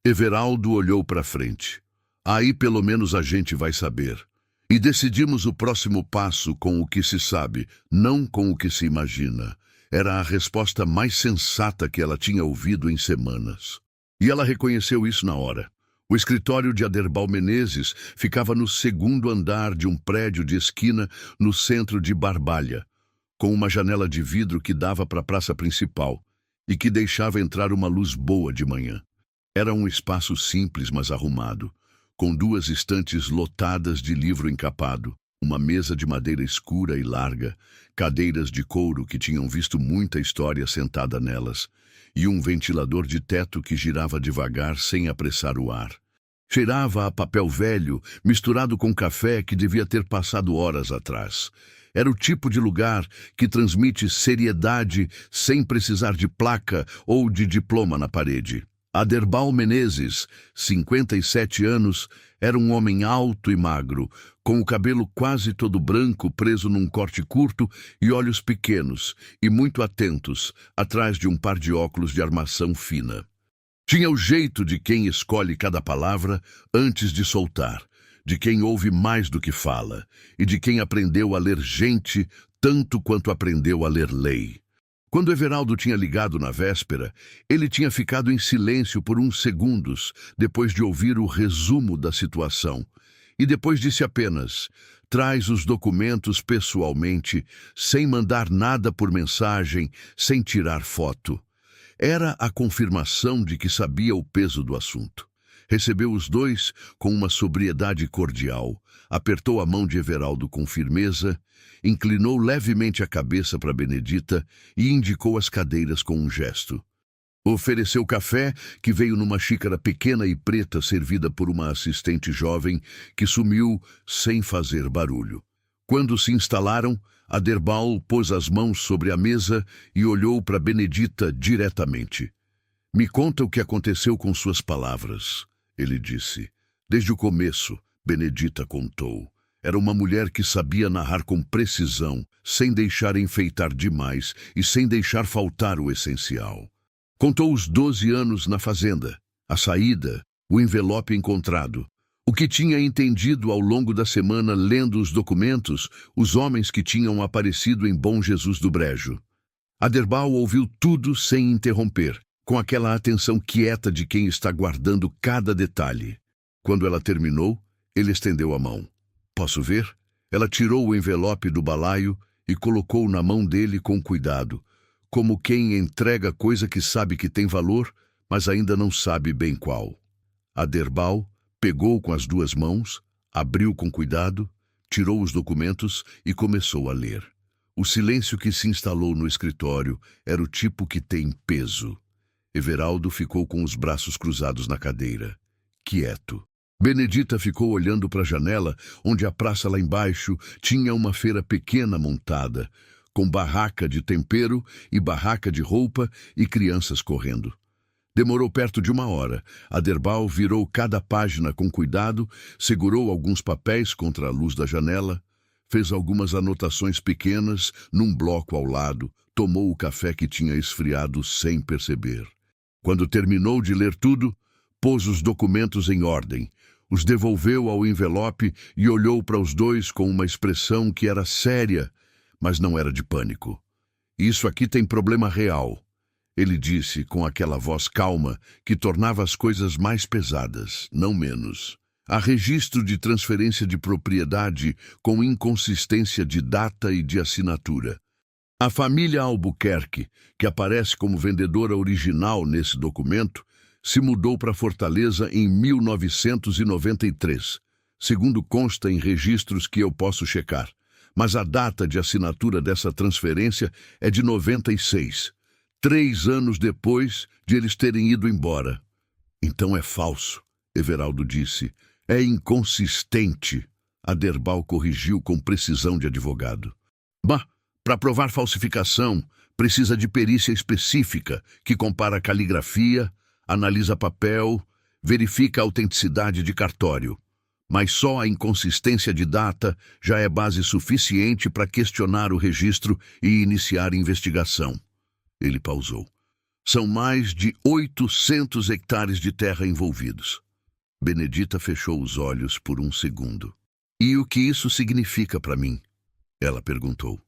Everaldo olhou para frente. Aí pelo menos a gente vai saber. E decidimos o próximo passo com o que se sabe, não com o que se imagina. Era a resposta mais sensata que ela tinha ouvido em semanas. E ela reconheceu isso na hora. O escritório de Aderbal Menezes ficava no segundo andar de um prédio de esquina no centro de Barbalha, com uma janela de vidro que dava para a praça principal e que deixava entrar uma luz boa de manhã. Era um espaço simples, mas arrumado, com 2 estantes lotadas de livro encapado, uma mesa de madeira escura e larga, cadeiras de couro que tinham visto muita história sentada nelas, e um ventilador de teto que girava devagar sem apressar o ar. Cheirava a papel velho, misturado com café que devia ter passado horas atrás. Era o tipo de lugar que transmite seriedade sem precisar de placa ou de diploma na parede. Aderbal Menezes, 57 anos, era um homem alto e magro, com o cabelo quase todo branco preso num corte curto e olhos pequenos e muito atentos, atrás de um par de óculos de armação fina. Tinha o jeito de quem escolhe cada palavra antes de soltar, de quem ouve mais do que fala e de quem aprendeu a ler gente tanto quanto aprendeu a ler lei. Quando Everaldo tinha ligado na véspera, ele tinha ficado em silêncio por uns segundos, depois de ouvir o resumo da situação. E depois disse apenas: traz os documentos pessoalmente, sem mandar nada por mensagem, sem tirar foto. Era a confirmação de que sabia o peso do assunto. Recebeu os dois com uma sobriedade cordial, apertou a mão de Everaldo com firmeza, inclinou levemente a cabeça para Benedita e indicou as cadeiras com um gesto. Ofereceu café, que veio numa xícara pequena e preta servida por uma assistente jovem que sumiu sem fazer barulho. Quando se instalaram, Aderbal pôs as mãos sobre a mesa e olhou para Benedita diretamente. Me conta o que aconteceu com suas palavras, ele disse. Desde o começo, Benedita contou. Era uma mulher que sabia narrar com precisão, sem deixar enfeitar demais e sem deixar faltar o essencial. Contou os 12 anos na fazenda, a saída, o envelope encontrado, o que tinha entendido ao longo da semana lendo os documentos, os homens que tinham aparecido em Bom Jesus do Brejo. Aderbal ouviu tudo sem interromper, com aquela atenção quieta de quem está guardando cada detalhe. Quando ela terminou, ele estendeu a mão. Posso ver? Ela tirou o envelope do balaio e colocou na mão dele com cuidado, como quem entrega coisa que sabe que tem valor, mas ainda não sabe bem qual. Aderbal pegou com as 2 mãos, abriu com cuidado, tirou os documentos e começou a ler. O silêncio que se instalou no escritório era o tipo que tem peso. Everaldo ficou com os braços cruzados na cadeira, quieto. Benedita ficou olhando para a janela, onde a praça lá embaixo tinha uma feira pequena montada, com barraca de tempero e barraca de roupa e crianças correndo. Demorou perto de 1 hora. Aderbal virou cada página com cuidado, segurou alguns papéis contra a luz da janela, fez algumas anotações pequenas num bloco ao lado, tomou o café que tinha esfriado sem perceber. Quando terminou de ler tudo, pôs os documentos em ordem, os devolveu ao envelope e olhou para os dois com uma expressão que era séria, mas não era de pânico. Isso aqui tem problema real, ele disse com aquela voz calma que tornava as coisas mais pesadas, não menos. Há registro de transferência de propriedade com inconsistência de data e de assinatura. A família Albuquerque, que aparece como vendedora original nesse documento, se mudou para Fortaleza em 1993, segundo consta em registros que eu posso checar. Mas a data de assinatura dessa transferência é de 96, 3 anos depois de eles terem ido embora. Então é falso, Everaldo disse. É inconsistente. Aderbal corrigiu com precisão de advogado. Bah, para provar falsificação, precisa de perícia específica, que compara caligrafia, analisa papel, verifica a autenticidade de cartório. Mas só a inconsistência de data já é base suficiente para questionar o registro e iniciar investigação. Ele pausou. São mais de 800 hectares de terra envolvidos. Benedita fechou os olhos por um segundo. E o que isso significa para mim? Ela perguntou.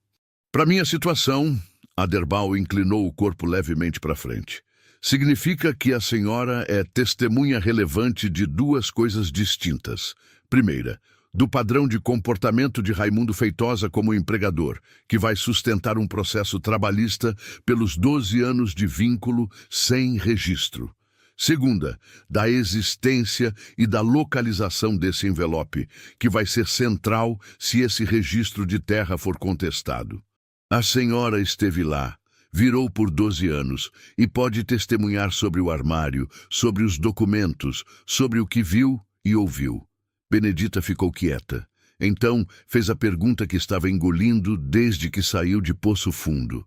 Para minha situação, Aderbal inclinou o corpo levemente para frente. Significa que a senhora é testemunha relevante de duas coisas distintas. Primeira, do padrão de comportamento de Raimundo Feitosa como empregador, que vai sustentar um processo trabalhista pelos 12 anos de vínculo sem registro. Segunda, da existência e da localização desse envelope, que vai ser central se esse registro de terra for contestado. A senhora esteve lá, virou por 12 anos e pode testemunhar sobre o armário, sobre os documentos, sobre o que viu e ouviu. Benedita ficou quieta. Então fez a pergunta que estava engolindo desde que saiu de Poço Fundo.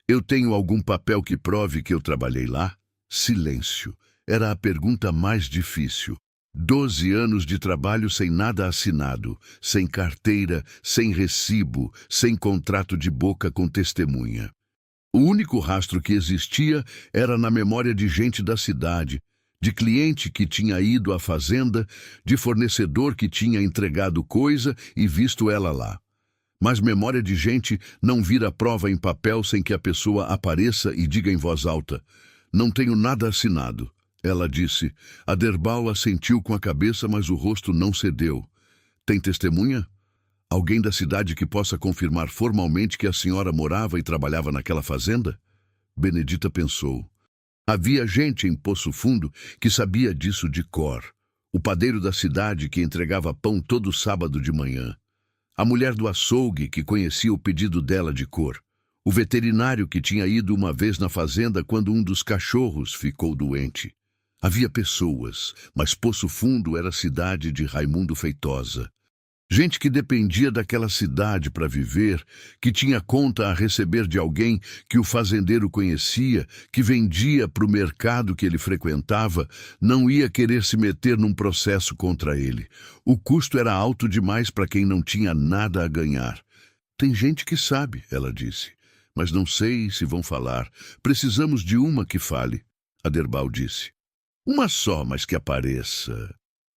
Eu tenho algum papel que prove que eu trabalhei lá? Silêncio. Era a pergunta mais difícil. 12 anos de trabalho sem nada assinado, sem carteira, sem recibo, sem contrato de boca com testemunha. O único rastro que existia era na memória de gente da cidade, de cliente que tinha ido à fazenda, de fornecedor que tinha entregado coisa e visto ela lá. Mas memória de gente não vira prova em papel sem que a pessoa apareça e diga em voz alta: "Não tenho nada assinado." Ela disse. Aderbal assentiu com a cabeça, mas o rosto não cedeu. Tem testemunha? Alguém da cidade que possa confirmar formalmente que a senhora morava e trabalhava naquela fazenda? Benedita pensou. Havia gente em Poço Fundo que sabia disso de cor. O padeiro da cidade que entregava pão todo sábado de manhã. A mulher do açougue que conhecia o pedido dela de cor. O veterinário que tinha ido uma vez na fazenda quando um dos cachorros ficou doente. Havia pessoas, mas Poço Fundo era a cidade de Raimundo Feitosa. Gente que dependia daquela cidade para viver, que tinha conta a receber de alguém que o fazendeiro conhecia, que vendia para o mercado que ele frequentava, não ia querer se meter num processo contra ele. O custo era alto demais para quem não tinha nada a ganhar. Tem gente que sabe, ela disse, mas não sei se vão falar. Precisamos de uma que fale, Aderbal disse. Uma só, mas que apareça.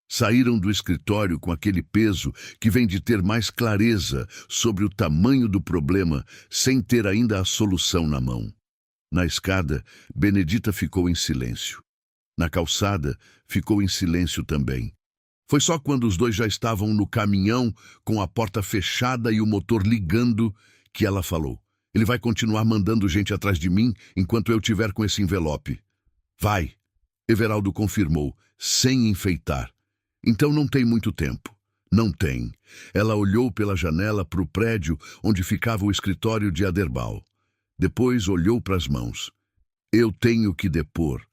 Saíram do escritório com aquele peso que vem de ter mais clareza sobre o tamanho do problema, sem ter ainda a solução na mão. Na escada, Benedita ficou em silêncio. Na calçada, ficou em silêncio também. Foi só quando os dois já estavam no caminhão, com a porta fechada e o motor ligando, que ela falou. Ele vai continuar mandando gente atrás de mim enquanto eu tiver com esse envelope. Vai. Everaldo confirmou, sem enfeitar. Então não tem muito tempo. Não tem. Ela olhou pela janela para o prédio onde ficava o escritório de Aderbal. Depois olhou para as mãos. Eu tenho que depor,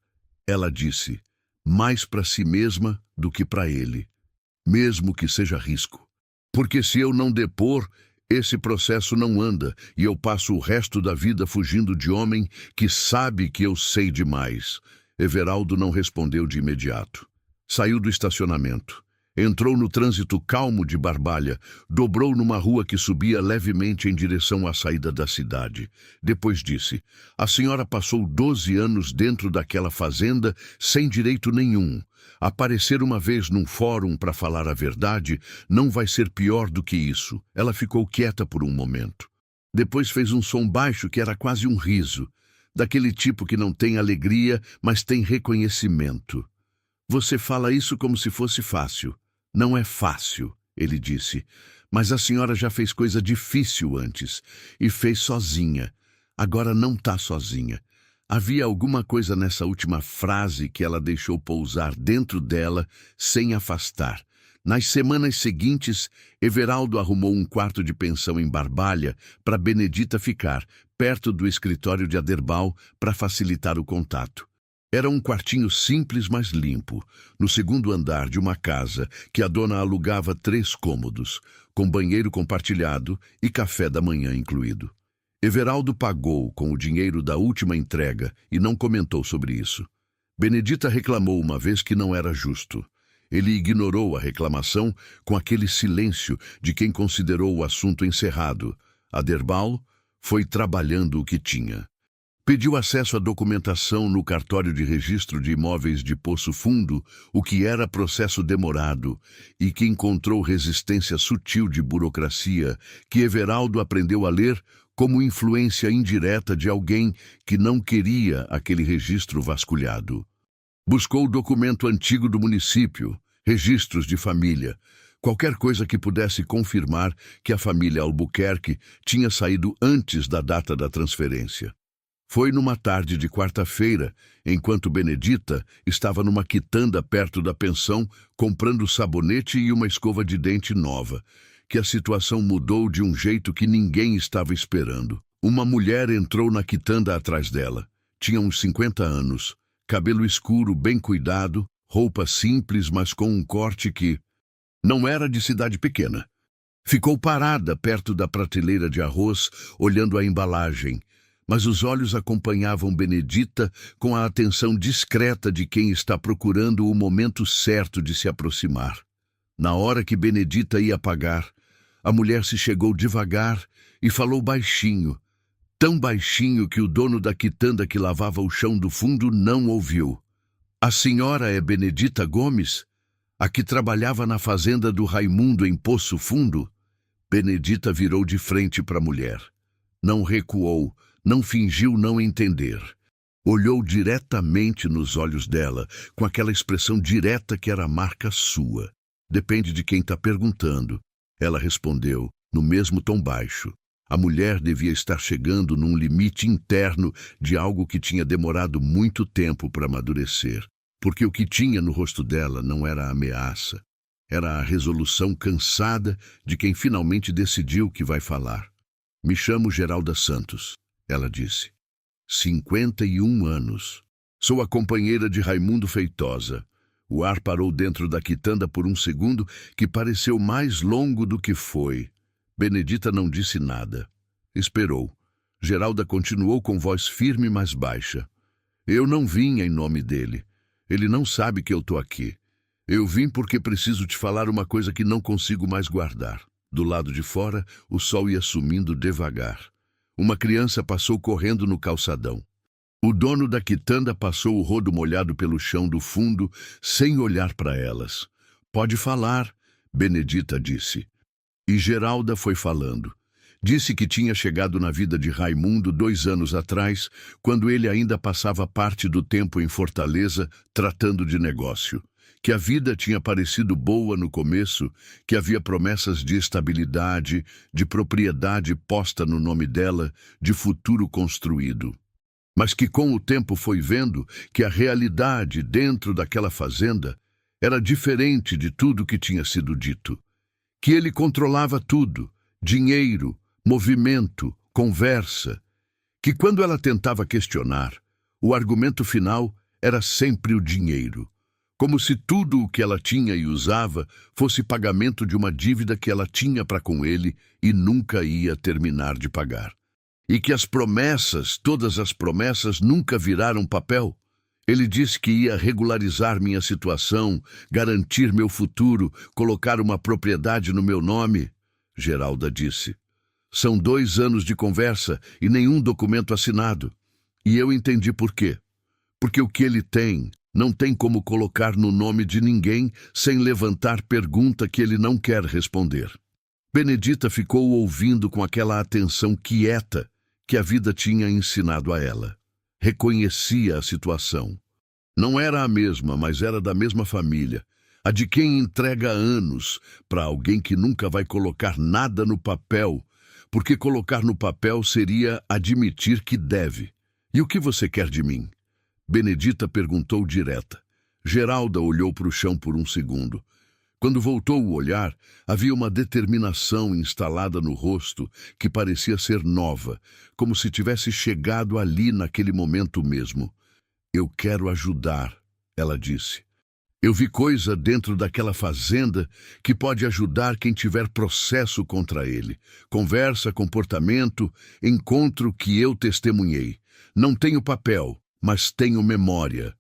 ela disse, mais para si mesma do que para ele, mesmo que seja risco. Porque se eu não depor, esse processo não anda e eu passo o resto da vida fugindo de homem que sabe que eu sei demais. Everaldo não respondeu de imediato. Saiu do estacionamento. Entrou no trânsito calmo de Barbalha, dobrou numa rua que subia levemente em direção à saída da cidade. Depois disse, a senhora passou 12 anos dentro daquela fazenda sem direito nenhum. Aparecer uma vez num fórum para falar a verdade não vai ser pior do que isso. Ela ficou quieta por um momento. Depois fez um som baixo que era quase um riso. Daquele tipo que não tem alegria, mas tem reconhecimento. Você fala isso como se fosse fácil. Não é fácil, ele disse. Mas a senhora já fez coisa difícil antes. E fez sozinha. Agora não está sozinha. Havia alguma coisa nessa última frase que ela deixou pousar dentro dela, sem afastar. Nas semanas seguintes, Everaldo arrumou um quarto de pensão em Barbalha para Benedita ficar, perto do escritório de Aderbal, para facilitar o contato. Era um quartinho simples, mas limpo, no segundo andar de uma casa que a dona alugava 3 cômodos, com banheiro compartilhado e café da manhã incluído. Everaldo pagou com o dinheiro da última entrega e não comentou sobre isso. Benedita reclamou uma vez que não era justo. Ele ignorou a reclamação com aquele silêncio de quem considerou o assunto encerrado. Aderbal foi trabalhando o que tinha. Pediu acesso à documentação no cartório de registro de imóveis de Poço Fundo, o que era processo demorado e que encontrou resistência sutil de burocracia que Everaldo aprendeu a ler como influência indireta de alguém que não queria aquele registro vasculhado. Buscou o documento antigo do município, registros de família, qualquer coisa que pudesse confirmar que a família Albuquerque tinha saído antes da data da transferência. Foi numa tarde de quarta-feira, enquanto Benedita estava numa quitanda perto da pensão comprando sabonete e uma escova de dente nova, que a situação mudou de um jeito que ninguém estava esperando. Uma mulher entrou na quitanda atrás dela. Tinha uns 50 anos, cabelo escuro, bem cuidado, roupa simples, mas com um corte que não era de cidade pequena. Ficou parada perto da prateleira de arroz, olhando a embalagem, mas os olhos acompanhavam Benedita com a atenção discreta de quem está procurando o momento certo de se aproximar. Na hora que Benedita ia pagar, a mulher se chegou devagar e falou baixinho, tão baixinho que o dono da quitanda que lavava o chão do fundo não ouviu. A senhora é Benedita Gomes? A que trabalhava na fazenda do Raimundo em Poço Fundo? Benedita virou de frente para a mulher. Não recuou, não fingiu não entender. Olhou diretamente nos olhos dela, com aquela expressão direta que era a marca sua. Depende de quem está perguntando. Ela respondeu, no mesmo tom baixo. A mulher devia estar chegando num limite interno de algo que tinha demorado muito tempo para amadurecer. Porque o que tinha no rosto dela não era a ameaça. Era a resolução cansada de quem finalmente decidiu que vai falar. Me chamo Geralda Santos. Ela disse. 51 anos. Sou a companheira de Raimundo Feitosa. O ar parou dentro da quitanda por um segundo que pareceu mais longo do que foi. Benedita não disse nada. Esperou. Geralda continuou com voz firme, mas baixa. Eu não vim em nome dele. Ele não sabe que eu tô aqui. Eu vim porque preciso te falar uma coisa que não consigo mais guardar. Do lado de fora, o sol ia sumindo devagar. Uma criança passou correndo no calçadão. O dono da quitanda passou o rodo molhado pelo chão do fundo, sem olhar para elas. Pode falar, Benedita disse. E Geralda foi falando. Disse que tinha chegado na vida de Raimundo 2 anos atrás, quando ele ainda passava parte do tempo em Fortaleza tratando de negócio. Que a vida tinha parecido boa no começo, que havia promessas de estabilidade, de propriedade posta no nome dela, de futuro construído. Mas que com o tempo foi vendo que a realidade dentro daquela fazenda era diferente de tudo que tinha sido dito. Que ele controlava tudo, dinheiro, movimento, conversa. Que quando ela tentava questionar, o argumento final era sempre o dinheiro. Como se tudo o que ela tinha e usava fosse pagamento de uma dívida que ela tinha para com ele e nunca ia terminar de pagar. E que as promessas, todas as promessas, nunca viraram papel. Ele disse que ia regularizar minha situação, garantir meu futuro, colocar uma propriedade no meu nome. Geralda disse. São 2 anos de conversa e nenhum documento assinado. E eu entendi por quê. Porque o que ele tem não tem como colocar no nome de ninguém sem levantar pergunta que ele não quer responder. Benedita ficou ouvindo com aquela atenção quieta que a vida tinha ensinado a ela. Reconhecia a situação. Não era a mesma, mas era da mesma família. A de quem entrega anos para alguém que nunca vai colocar nada no papel, porque colocar no papel seria admitir que deve. E o que você quer de mim? Benedita perguntou direta. Geralda olhou para o chão por um segundo. Quando voltou o olhar, havia uma determinação instalada no rosto que parecia ser nova, como se tivesse chegado ali naquele momento mesmo. Eu quero ajudar, ela disse. Eu vi coisa dentro daquela fazenda que pode ajudar quem tiver processo contra ele. Conversa, comportamento, encontro que eu testemunhei. Não tenho papel, mas tenho memória.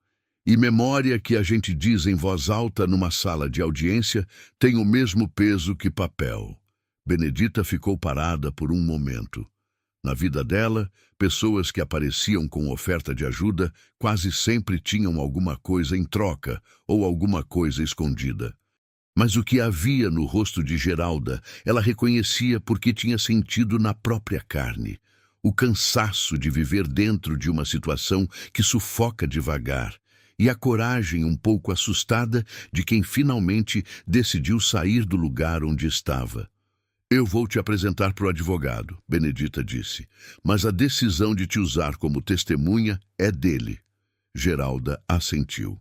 E memória que a gente diz em voz alta numa sala de audiência tem o mesmo peso que papel. Benedita ficou parada por um momento. Na vida dela, pessoas que apareciam com oferta de ajuda quase sempre tinham alguma coisa em troca ou alguma coisa escondida. Mas o que havia no rosto de Geralda, ela reconhecia porque tinha sentido na própria carne. O cansaço de viver dentro de uma situação que sufoca devagar, e a coragem um pouco assustada de quem finalmente decidiu sair do lugar onde estava. Eu vou te apresentar para o advogado, Benedita disse, mas a decisão de te usar como testemunha é dele. Geralda assentiu.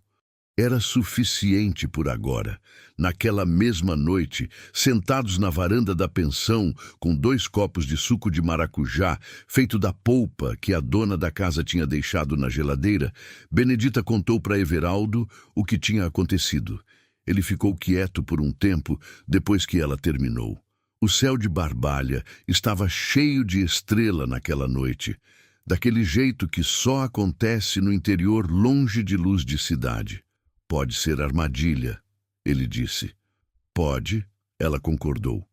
Era suficiente por agora. Naquela mesma noite, sentados na varanda da pensão, com 2 copos de suco de maracujá, feito da polpa que a dona da casa tinha deixado na geladeira, Benedita contou para Everaldo o que tinha acontecido. Ele ficou quieto por um tempo depois que ela terminou. O céu de Barbalha estava cheio de estrela naquela noite, daquele jeito que só acontece no interior longe de luz de cidade. Pode ser armadilha, ele disse. Pode, ela concordou.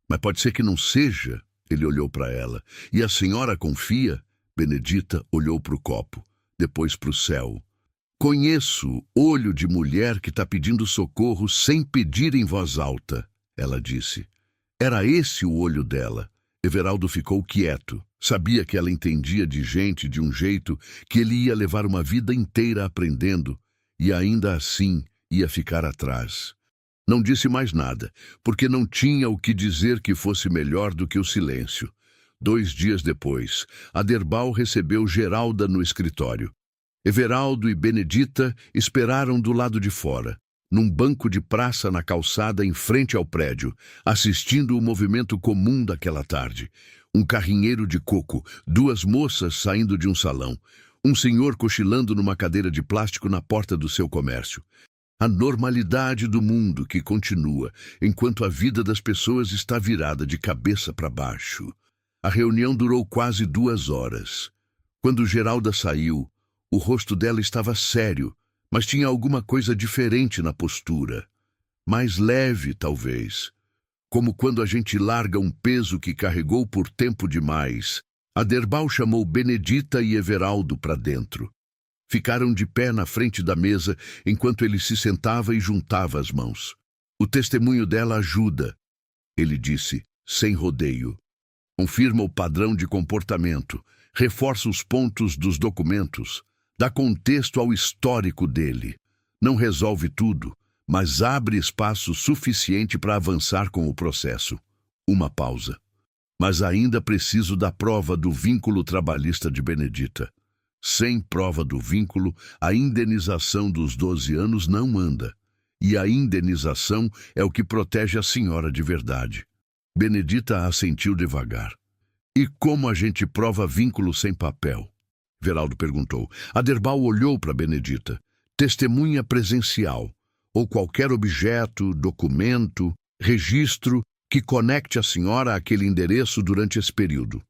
Mas pode ser que não seja, ele olhou para ela. E a senhora confia? Benedita olhou para o copo, depois para o céu. Conheço olho de mulher que está pedindo socorro sem pedir em voz alta, ela disse. Era esse o olho dela. Everaldo ficou quieto. Sabia que ela entendia de gente de um jeito que ele ia levar uma vida inteira aprendendo, e ainda assim ia ficar atrás. Não disse mais nada, porque não tinha o que dizer que fosse melhor do que o silêncio. 2 dias depois, Aderbal recebeu Geralda no escritório. Everaldo e Benedita esperaram do lado de fora, num banco de praça na calçada em frente ao prédio, assistindo o movimento comum daquela tarde. Um carrinheiro de coco, 2 moças saindo de um salão, um senhor cochilando numa cadeira de plástico na porta do seu comércio. A normalidade do mundo que continua, enquanto a vida das pessoas está virada de cabeça para baixo. A reunião durou quase 2 horas. Quando Geralda saiu, o rosto dela estava sério, mas tinha alguma coisa diferente na postura. Mais leve, talvez. Como quando a gente larga um peso que carregou por tempo demais. Aderbal chamou Benedita e Everaldo para dentro. Ficaram de pé na frente da mesa enquanto ele se sentava e juntava as mãos. O testemunho dela ajuda, ele disse, sem rodeio. Confirma o padrão de comportamento, reforça os pontos dos documentos, dá contexto ao histórico dele. Não resolve tudo, mas abre espaço suficiente para avançar com o processo. Uma pausa. Mas ainda preciso da prova do vínculo trabalhista de Benedita. Sem prova do vínculo, a indenização dos 12 anos não anda. E a indenização é o que protege a senhora de verdade. Benedita assentiu devagar. E como a gente prova vínculo sem papel? Veraldo perguntou. Aderbal olhou para Benedita. Testemunha presencial, ou qualquer objeto, documento, registro que conecte a senhora àquele endereço durante esse período.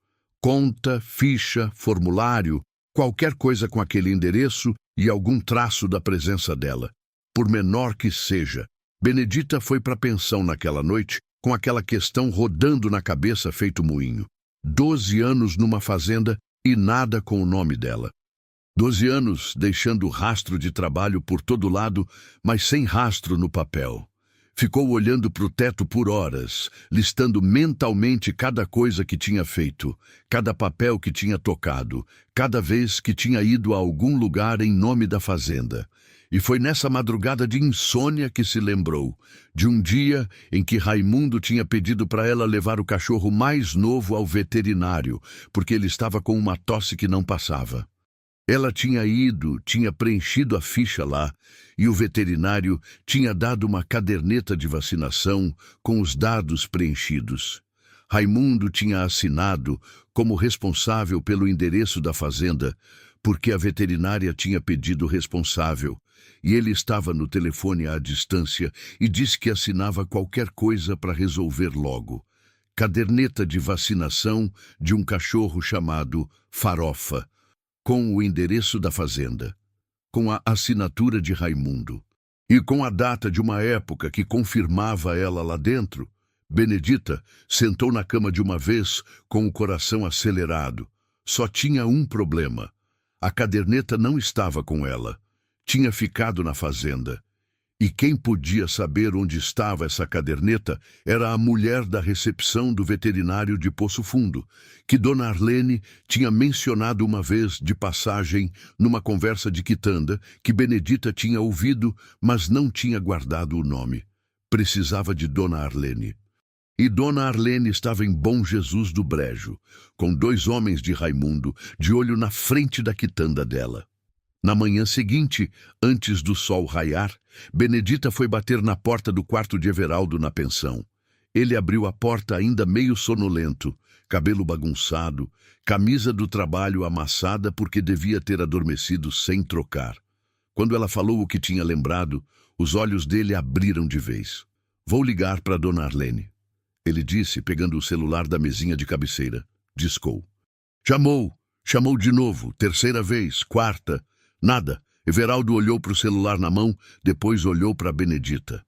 Conta, ficha, formulário, qualquer coisa com aquele endereço e algum traço da presença dela. Por menor que seja, Benedita foi para a pensão naquela noite com aquela questão rodando na cabeça feito moinho. 12 anos numa fazenda e nada com o nome dela. 12 anos deixando rastro de trabalho por todo lado, mas sem rastro no papel. Ficou olhando para o teto por horas, listando mentalmente cada coisa que tinha feito, cada papel que tinha tocado, cada vez que tinha ido a algum lugar em nome da fazenda. E foi nessa madrugada de insônia que se lembrou, de um dia em que Raimundo tinha pedido para ela levar o cachorro mais novo ao veterinário, porque ele estava com uma tosse que não passava. Ela tinha ido, tinha preenchido a ficha lá, e o veterinário tinha dado uma caderneta de vacinação com os dados preenchidos. Raimundo tinha assinado como responsável pelo endereço da fazenda, porque a veterinária tinha pedido responsável, e ele estava no telefone à distância e disse que assinava qualquer coisa para resolver logo. Caderneta de vacinação de um cachorro chamado Farofa, com o endereço da fazenda, com a assinatura de Raimundo, e com a data de uma época que confirmava ela lá dentro. Benedita sentou na cama de uma vez com o coração acelerado. Só tinha um problema. A caderneta não estava com ela. Tinha ficado na fazenda. E quem podia saber onde estava essa caderneta era a mulher da recepção do veterinário de Poço Fundo, que Dona Arlene tinha mencionado uma vez de passagem numa conversa de quitanda que Benedita tinha ouvido, mas não tinha guardado o nome. Precisava de Dona Arlene. E Dona Arlene estava em Bom Jesus do Brejo, com 2 homens de Raimundo, de olho na frente da quitanda dela. Na manhã seguinte, antes do sol raiar, Benedita foi bater na porta do quarto de Everaldo na pensão. Ele abriu a porta ainda meio sonolento, cabelo bagunçado, camisa do trabalho amassada porque devia ter adormecido sem trocar. Quando ela falou o que tinha lembrado, os olhos dele abriram de vez. "Vou ligar para Dona Arlene", ele disse, pegando o celular da mesinha de cabeceira. Discou. Chamou de novo, 3ª vez, 4ª. Nada. Everaldo olhou para o celular na mão, depois olhou para Benedita.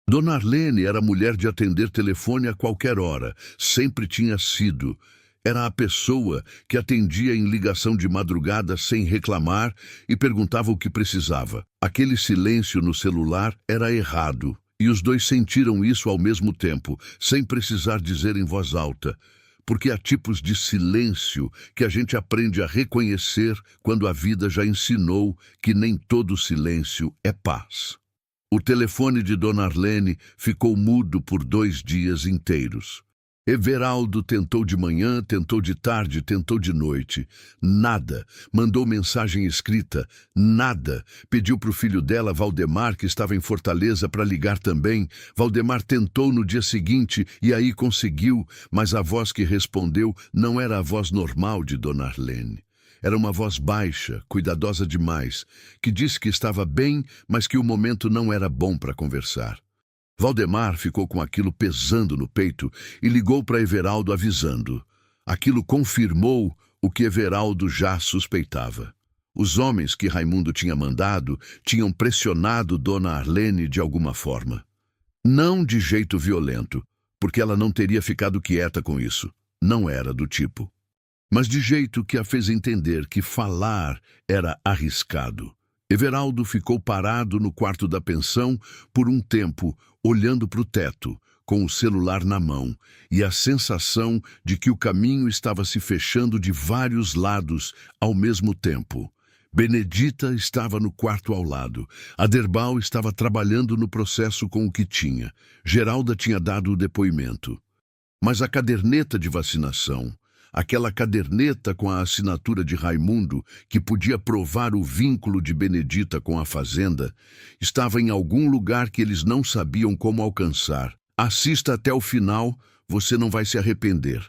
Dona Arlene era mulher de atender telefone a qualquer hora, sempre tinha sido. Era a pessoa que atendia em ligação de madrugada sem reclamar e perguntava o que precisava. Aquele silêncio no celular era errado, e os 2 sentiram isso ao mesmo tempo, sem precisar dizer em voz alta. Porque há tipos de silêncio que a gente aprende a reconhecer quando a vida já ensinou que nem todo silêncio é paz. O telefone de Dona Arlene ficou mudo por 2 dias inteiros. Everaldo tentou de manhã, tentou de tarde, tentou de noite. Nada. Mandou mensagem escrita. Nada. Pediu para o filho dela, Valdemar, que estava em Fortaleza, para ligar também. Valdemar tentou no dia seguinte e aí conseguiu, mas a voz que respondeu não era a voz normal de Dona Arlene. Era uma voz baixa, cuidadosa demais, que disse que estava bem, mas que o momento não era bom para conversar. Valdemar ficou com aquilo pesando no peito e ligou para Everaldo avisando. Aquilo confirmou o que Everaldo já suspeitava. Os homens que Raimundo tinha mandado tinham pressionado Dona Arlene de alguma forma. Não de jeito violento, porque ela não teria ficado quieta com isso. Não era do tipo. Mas de jeito que a fez entender que falar era arriscado. Everaldo ficou parado no quarto da pensão por um tempo, olhando para o teto, com o celular na mão, e a sensação de que o caminho estava se fechando de vários lados ao mesmo tempo. Benedita estava no quarto ao lado. Aderbal estava trabalhando no processo com o que tinha. Geralda tinha dado o depoimento. Mas a caderneta de vacinação, aquela caderneta com a assinatura de Raimundo, que podia provar o vínculo de Benedita com a fazenda, estava em algum lugar que eles não sabiam como alcançar. Assista até o final, você não vai se arrepender.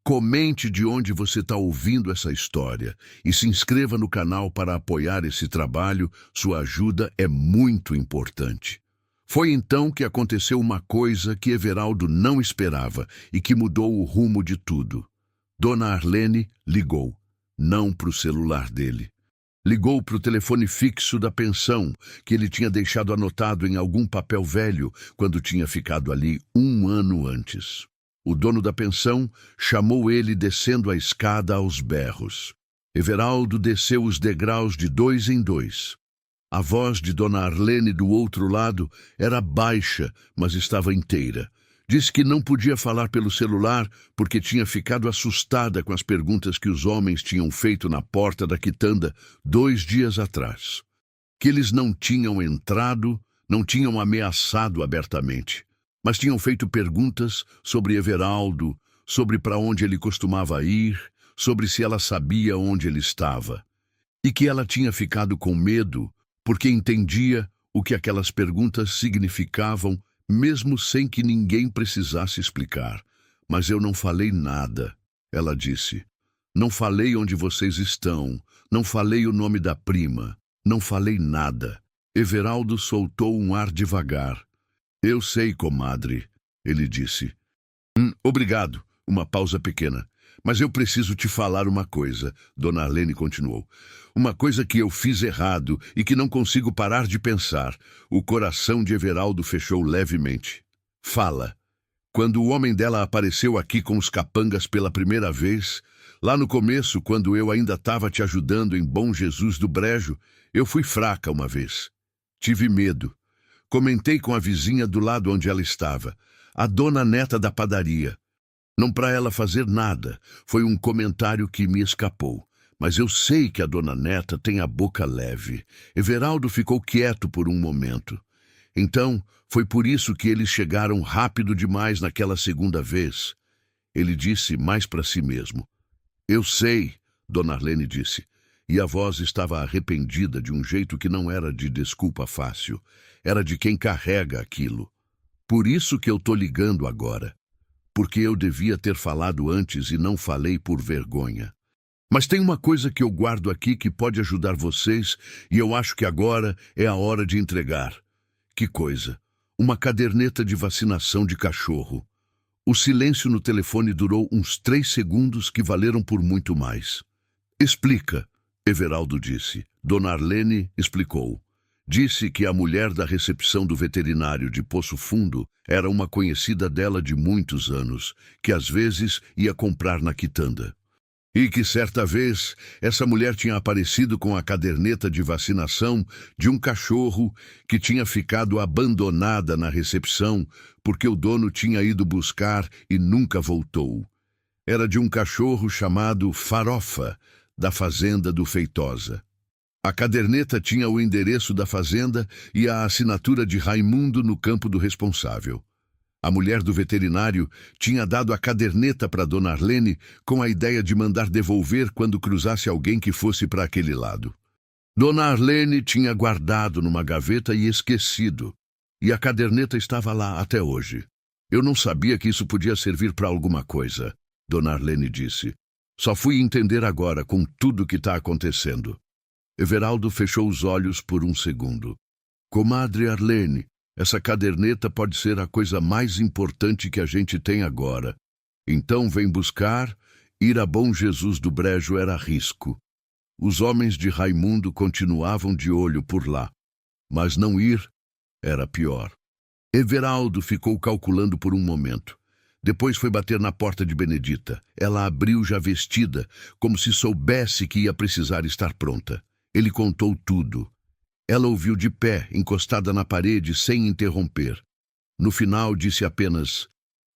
Comente de onde você está ouvindo essa história e se inscreva no canal para apoiar esse trabalho, sua ajuda é muito importante. Foi então que aconteceu uma coisa que Everaldo não esperava e que mudou o rumo de tudo. Dona Arlene ligou, não para o celular dele. Ligou para o telefone fixo da pensão, que ele tinha deixado anotado em algum papel velho quando tinha ficado ali 1 ano antes. O dono da pensão chamou ele descendo a escada aos berros. Everaldo desceu os degraus de 2 em 2. A voz de Dona Arlene do outro lado era baixa, mas estava inteira. Disse que não podia falar pelo celular porque tinha ficado assustada com as perguntas que os homens tinham feito na porta da quitanda 2 dias atrás. Que eles não tinham entrado, não tinham ameaçado abertamente, mas tinham feito perguntas sobre Everaldo, sobre para onde ele costumava ir, sobre se ela sabia onde ele estava. E que ela tinha ficado com medo porque entendia o que aquelas perguntas significavam, mesmo sem que ninguém precisasse explicar. Mas eu não falei nada, ela disse. Não falei onde vocês estão, não falei o nome da prima, não falei nada. Everaldo soltou um ar devagar. Eu sei, comadre, ele disse. Obrigado, uma pausa pequena. Mas eu preciso te falar uma coisa, Dona Arlene continuou. Uma coisa que eu fiz errado e que não consigo parar de pensar. O coração de Everaldo fechou levemente. Fala. Quando o homem dela apareceu aqui com os capangas pela primeira vez, lá no começo, quando eu ainda estava te ajudando em Bom Jesus do Brejo, eu fui fraca uma vez. Tive medo. Comentei com a vizinha do lado onde ela estava, a dona Neta da padaria. Não para ela fazer nada, foi um comentário que me escapou. Mas eu sei que a dona Neta tem a boca leve. Everaldo ficou quieto por um momento. Então, foi por isso que eles chegaram rápido demais naquela segunda vez. Ele disse mais para si mesmo. Eu sei, Dona Arlene disse, e a voz estava arrependida de um jeito que não era de desculpa fácil. Era de quem carrega aquilo. Por isso que eu tô ligando agora. Porque eu devia ter falado antes e não falei por vergonha. Mas tem uma coisa que eu guardo aqui que pode ajudar vocês e eu acho que agora é a hora de entregar. Que coisa? Uma caderneta de vacinação de cachorro. O silêncio no telefone durou uns 3 segundos que valeram por muito mais. Explica, Everaldo disse. Dona Arlene explicou. Disse que a mulher da recepção do veterinário de Poço Fundo era uma conhecida dela de muitos anos, que às vezes ia comprar na quitanda. E que certa vez essa mulher tinha aparecido com a caderneta de vacinação de um cachorro que tinha ficado abandonada na recepção porque o dono tinha ido buscar e nunca voltou. Era de um cachorro chamado Farofa, da fazenda do Feitosa. A caderneta tinha o endereço da fazenda e a assinatura de Raimundo no campo do responsável. A mulher do veterinário tinha dado a caderneta para Dona Arlene com a ideia de mandar devolver quando cruzasse alguém que fosse para aquele lado. Dona Arlene tinha guardado numa gaveta e esquecido, e a caderneta estava lá até hoje. Eu não sabia que isso podia servir para alguma coisa, Dona Arlene disse. Só fui entender agora com tudo que está acontecendo. Everaldo fechou os olhos por um segundo. Comadre Arlene, essa caderneta pode ser a coisa mais importante que a gente tem agora. Então vem buscar. Ir a Bom Jesus do Brejo era risco. Os homens de Raimundo continuavam de olho por lá. Mas não ir era pior. Everaldo ficou calculando por um momento. Depois foi bater na porta de Benedita. Ela abriu já vestida, como se soubesse que ia precisar estar pronta. Ele contou tudo. Ela ouviu de pé, encostada na parede, sem interromper. No final, disse apenas,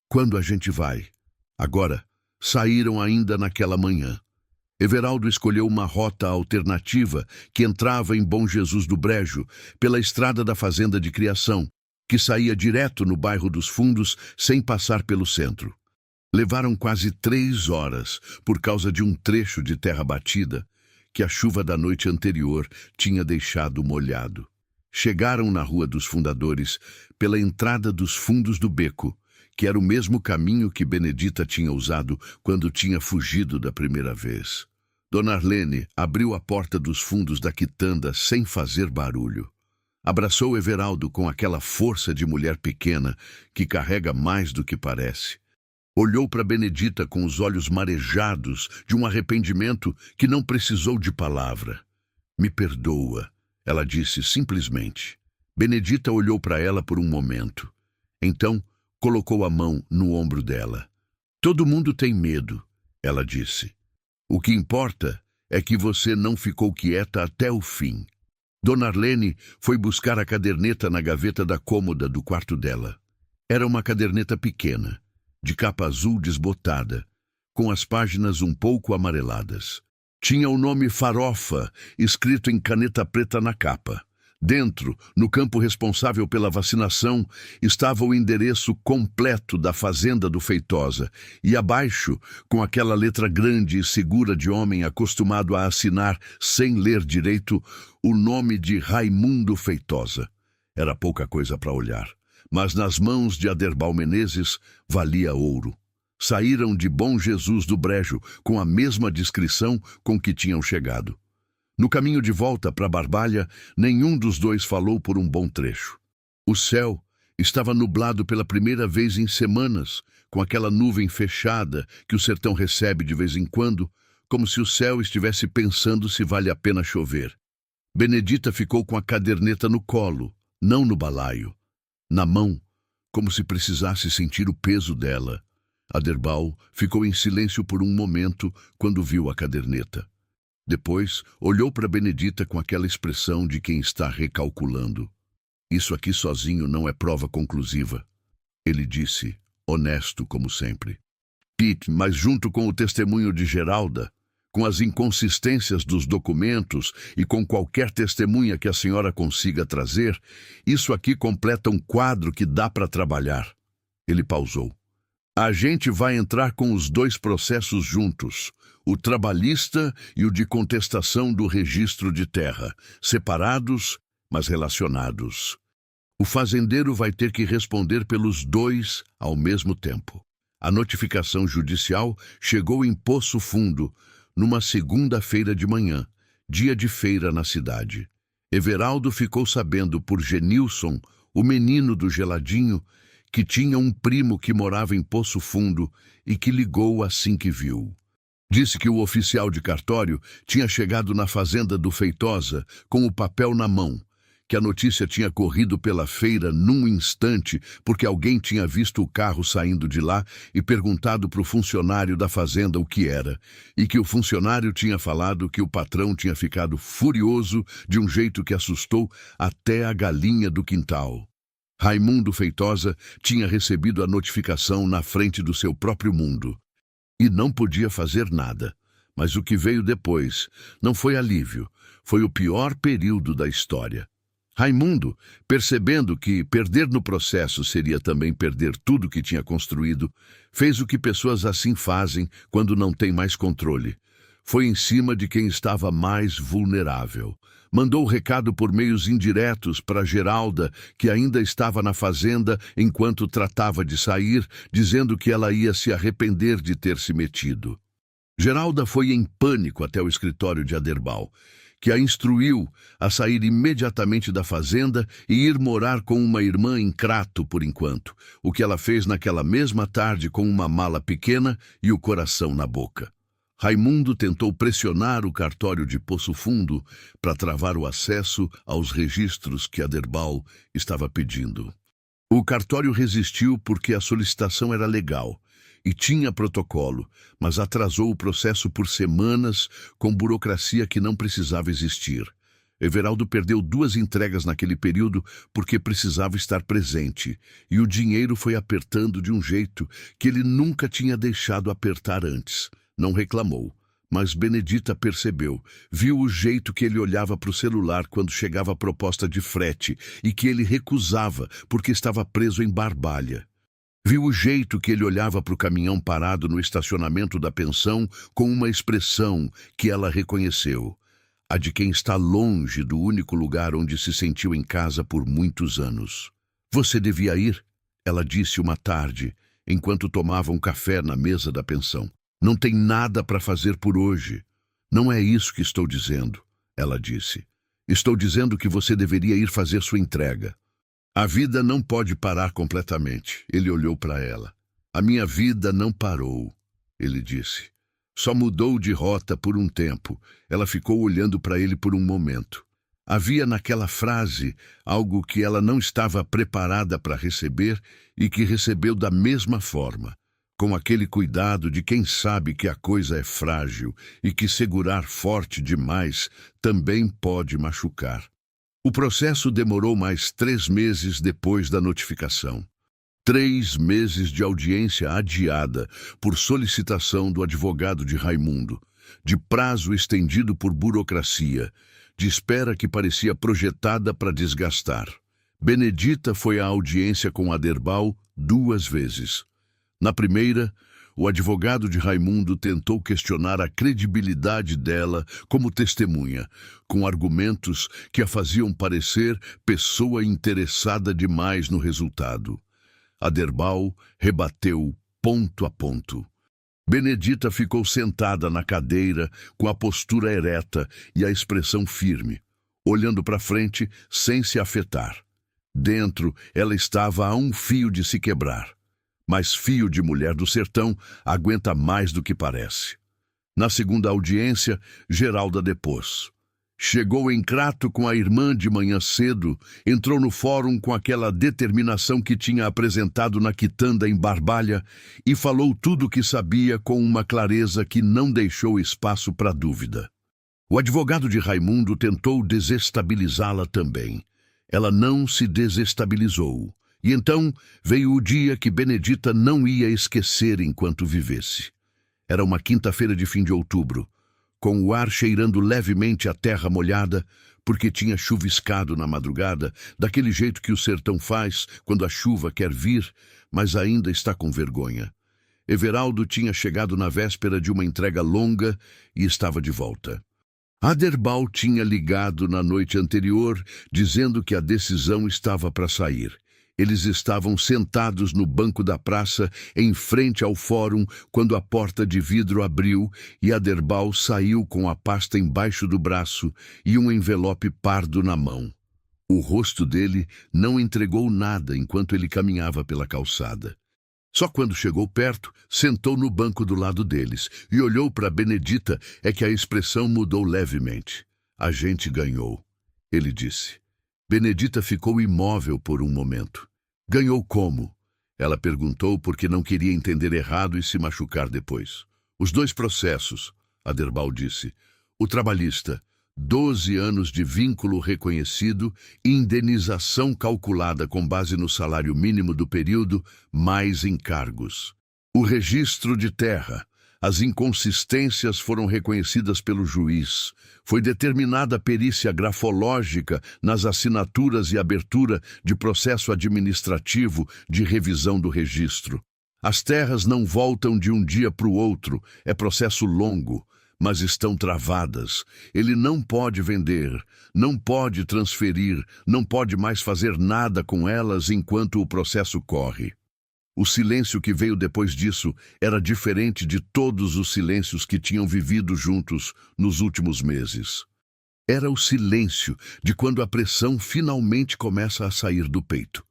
quando a gente vai? Agora, saíram ainda naquela manhã. Everaldo escolheu uma rota alternativa que entrava em Bom Jesus do Brejo, pela estrada da fazenda de criação, que saía direto no bairro dos Fundos, sem passar pelo centro. Levaram quase 3 horas, por causa de um trecho de terra batida, que a chuva da noite anterior tinha deixado molhado. Chegaram na Rua dos Fundadores pela entrada dos fundos do beco, que era o mesmo caminho que Benedita tinha usado quando tinha fugido da primeira vez. Dona Arlene abriu a porta dos fundos da quitanda sem fazer barulho. Abraçou Everaldo com aquela força de mulher pequena que carrega mais do que parece. Olhou para Benedita com os olhos marejados de um arrependimento que não precisou de palavra. Me perdoa, ela disse simplesmente. Benedita olhou para ela por um momento. Então, colocou a mão no ombro dela. Todo mundo tem medo, ela disse. O que importa é que você não ficou quieta até o fim. Dona Arlene foi buscar a caderneta na gaveta da cômoda do quarto dela. Era uma caderneta pequena, de capa azul desbotada, com as páginas um pouco amareladas. Tinha o nome Farofa, escrito em caneta preta na capa. Dentro, no campo responsável pela vacinação, estava o endereço completo da fazenda do Feitosa, e abaixo, com aquela letra grande e segura de homem acostumado a assinar, sem ler direito, o nome de Raimundo Feitosa. Era pouca coisa para olhar, mas nas mãos de Aderbal Menezes valia ouro. Saíram de Bom Jesus do Brejo com a mesma descrição com que tinham chegado. No caminho de volta para Barbalha, nenhum dos dois falou por um bom trecho. O céu estava nublado pela primeira vez em semanas, com aquela nuvem fechada que o sertão recebe de vez em quando, como se o céu estivesse pensando se vale a pena chover. Benedita ficou com a caderneta no colo, não no balaio. Na mão, como se precisasse sentir o peso dela. Aderbal ficou em silêncio por um momento quando viu a caderneta. Depois, olhou para Benedita com aquela expressão de quem está recalculando. Isso aqui sozinho não é prova conclusiva. Ele disse, honesto como sempre. Pete, mas junto com o testemunho de Geralda, com as inconsistências dos documentos e com qualquer testemunha que a senhora consiga trazer, isso aqui completa um quadro que dá para trabalhar. Ele pausou. A gente vai entrar com os dois processos juntos, o trabalhista e o de contestação do registro de terra, separados, mas relacionados. O fazendeiro vai ter que responder pelos dois ao mesmo tempo. A notificação judicial chegou em Poço Fundo, numa segunda-feira de manhã, dia de feira na cidade. Everaldo ficou sabendo por Genilson, o menino do geladinho, que tinha um primo que morava em Poço Fundo e que ligou assim que viu. Disse que o oficial de cartório tinha chegado na fazenda do Feitosa com o papel na mão, que a notícia tinha corrido pela feira num instante porque alguém tinha visto o carro saindo de lá e perguntado para o funcionário da fazenda o que era, e que o funcionário tinha falado que o patrão tinha ficado furioso de um jeito que assustou até a galinha do quintal. Raimundo Feitosa tinha recebido a notificação na frente do seu próprio mundo e não podia fazer nada. Mas o que veio depois não foi alívio, foi o pior período da história. Raimundo, percebendo que perder no processo seria também perder tudo que tinha construído, fez o que pessoas assim fazem quando não têm mais controle. Foi em cima de quem estava mais vulnerável. Mandou o recado por meios indiretos para Geralda, que ainda estava na fazenda enquanto tratava de sair, dizendo que ela ia se arrepender de ter se metido. Geralda foi em pânico até o escritório de Aderbal, que a instruiu a sair imediatamente da fazenda e ir morar com uma irmã em Crato por enquanto, o que ela fez naquela mesma tarde com uma mala pequena e o coração na boca. Raimundo tentou pressionar o cartório de Poço Fundo para travar o acesso aos registros que Aderbal estava pedindo. O cartório resistiu porque a solicitação era legal e tinha protocolo, mas atrasou o processo por semanas com burocracia que não precisava existir. Everaldo perdeu 2 entregas naquele período porque precisava estar presente, e o dinheiro foi apertando de um jeito que ele nunca tinha deixado apertar antes. Não reclamou, mas Benedita percebeu, viu o jeito que ele olhava para o celular quando chegava a proposta de frete e que ele recusava porque estava preso em Barbalha. Viu o jeito que ele olhava para o caminhão parado no estacionamento da pensão com uma expressão que ela reconheceu, a de quem está longe do único lugar onde se sentiu em casa por muitos anos. Você devia ir, ela disse uma tarde, enquanto tomavam café na mesa da pensão. Não tem nada para fazer por hoje. Não é isso que estou dizendo, ela disse. Estou dizendo que você deveria ir fazer sua entrega. A vida não pode parar completamente. Ele olhou para ela. A minha vida não parou, ele disse. Só mudou de rota por um tempo. Ela ficou olhando para ele por um momento. Havia naquela frase algo que ela não estava preparada para receber e que recebeu da mesma forma, com aquele cuidado de quem sabe que a coisa é frágil e que segurar forte demais também pode machucar. O processo demorou mais 3 meses depois da notificação. 3 meses de audiência adiada por solicitação do advogado de Raimundo, de prazo estendido por burocracia, de espera que parecia projetada para desgastar. Benedita foi à audiência com Aderbal 2 vezes. Na primeira, o advogado de Raimundo tentou questionar a credibilidade dela como testemunha, com argumentos que a faziam parecer pessoa interessada demais no resultado. Aderbal rebateu ponto a ponto. Benedita ficou sentada na cadeira, com a postura ereta e a expressão firme, olhando para frente sem se afetar. Dentro, ela estava a um fio de se quebrar. Mas fio de mulher do sertão aguenta mais do que parece. Na segunda audiência, Geralda depôs. Chegou em Crato com a irmã de manhã cedo, entrou no fórum com aquela determinação que tinha apresentado na quitanda em Barbalha e falou tudo o que sabia com uma clareza que não deixou espaço para dúvida. O advogado de Raimundo tentou desestabilizá-la também. Ela não se desestabilizou. E então veio o dia que Benedita não ia esquecer enquanto vivesse. Era uma quinta-feira de fim de outubro, com o ar cheirando levemente a terra molhada, porque tinha chuviscado na madrugada, daquele jeito que o sertão faz quando a chuva quer vir, mas ainda está com vergonha. Everaldo tinha chegado na véspera de uma entrega longa e estava de volta. Aderbal tinha ligado na noite anterior, dizendo que a decisão estava para sair. Eles estavam sentados no banco da praça, em frente ao fórum, quando a porta de vidro abriu e Aderbal saiu com a pasta embaixo do braço e um envelope pardo na mão. O rosto dele não entregou nada enquanto ele caminhava pela calçada. Só quando chegou perto, sentou no banco do lado deles e olhou para Benedita é que a expressão mudou levemente. A gente ganhou, ele disse. Benedita ficou imóvel por um momento. Ganhou como? Ela perguntou porque não queria entender errado e se machucar depois. Os 2 processos, Aderbal disse. O trabalhista, 12 anos de vínculo reconhecido, indenização calculada com base no salário mínimo do período, mais encargos. O registro de terra. As inconsistências foram reconhecidas pelo juiz. Foi determinada a perícia grafológica nas assinaturas e abertura de processo administrativo de revisão do registro. As terras não voltam de um dia para o outro, é processo longo, mas estão travadas. Ele não pode vender, não pode transferir, não pode mais fazer nada com elas enquanto o processo corre. O silêncio que veio depois disso era diferente de todos os silêncios que tinham vivido juntos nos últimos meses. Era o silêncio de quando a pressão finalmente começa a sair do peito.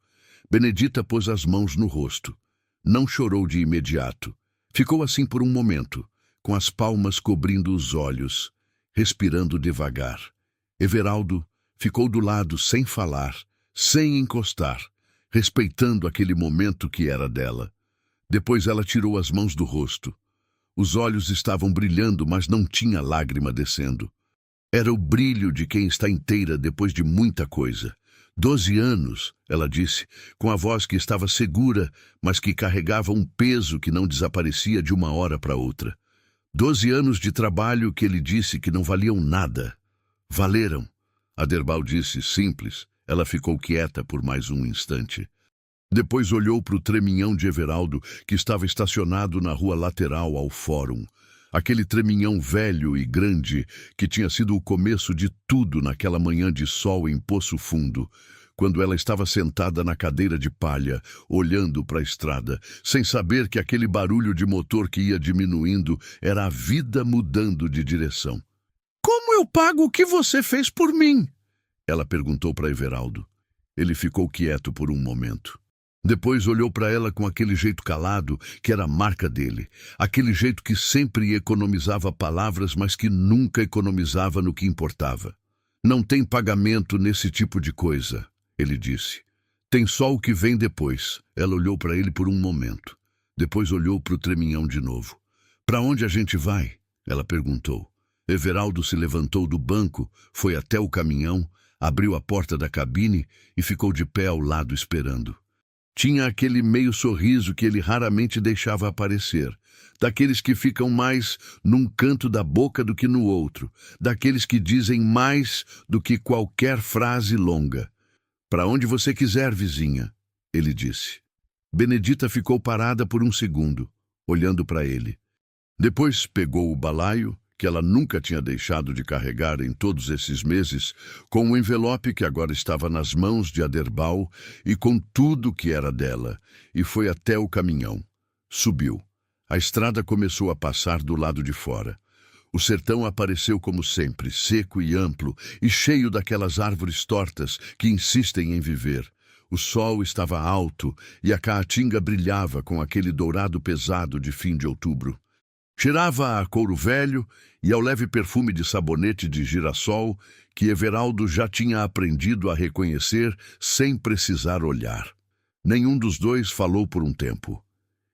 Benedita pôs as mãos no rosto. Não chorou de imediato. Ficou assim por um momento, com as palmas cobrindo os olhos, respirando devagar. Everaldo ficou do lado sem falar, sem encostar, respeitando aquele momento que era dela. Depois ela tirou as mãos do rosto. Os olhos estavam brilhando, mas não tinha lágrima descendo. Era o brilho de quem está inteira depois de muita coisa. 12 anos, ela disse, com a voz que estava segura, mas que carregava um peso que não desaparecia de uma hora para outra. 12 anos de trabalho que ele disse que não valiam nada. Valeram. Aderbal disse, simples. Ela ficou quieta por mais um instante. Depois olhou para o treminhão de Everaldo, que estava estacionado na rua lateral ao fórum. Aquele treminhão velho e grande, que tinha sido o começo de tudo naquela manhã de sol em Poço Fundo, quando ela estava sentada na cadeira de palha, olhando para a estrada, sem saber que aquele barulho de motor que ia diminuindo era a vida mudando de direção. "Como eu pago o que você fez por mim?" Ela perguntou para Everaldo. Ele ficou quieto por um momento. Depois olhou para ela com aquele jeito calado, que era a marca dele. Aquele jeito que sempre economizava palavras, mas que nunca economizava no que importava. "Não tem pagamento nesse tipo de coisa", ele disse. "Tem só o que vem depois." Ela olhou para ele por um momento. Depois olhou para o treminhão de novo. "Para onde a gente vai?" ela perguntou. Everaldo se levantou do banco, foi até o caminhão, abriu a porta da cabine e ficou de pé ao lado esperando. Tinha aquele meio sorriso que ele raramente deixava aparecer, daqueles que ficam mais num canto da boca do que no outro, daqueles que dizem mais do que qualquer frase longa. "Para onde você quiser, vizinha", ele disse. Benedita ficou parada por um segundo, olhando para ele. Depois pegou o balaio, que ela nunca tinha deixado de carregar em todos esses meses, com o envelope que agora estava nas mãos de Aderbal e com tudo que era dela, e foi até o caminhão. Subiu. A estrada começou a passar do lado de fora. O sertão apareceu como sempre, seco e amplo, e cheio daquelas árvores tortas que insistem em viver. O sol estava alto e a caatinga brilhava com aquele dourado pesado de fim de outubro. Cheirava a couro velho e ao leve perfume de sabonete de girassol que Everaldo já tinha aprendido a reconhecer sem precisar olhar. Nenhum dos dois falou por um tempo.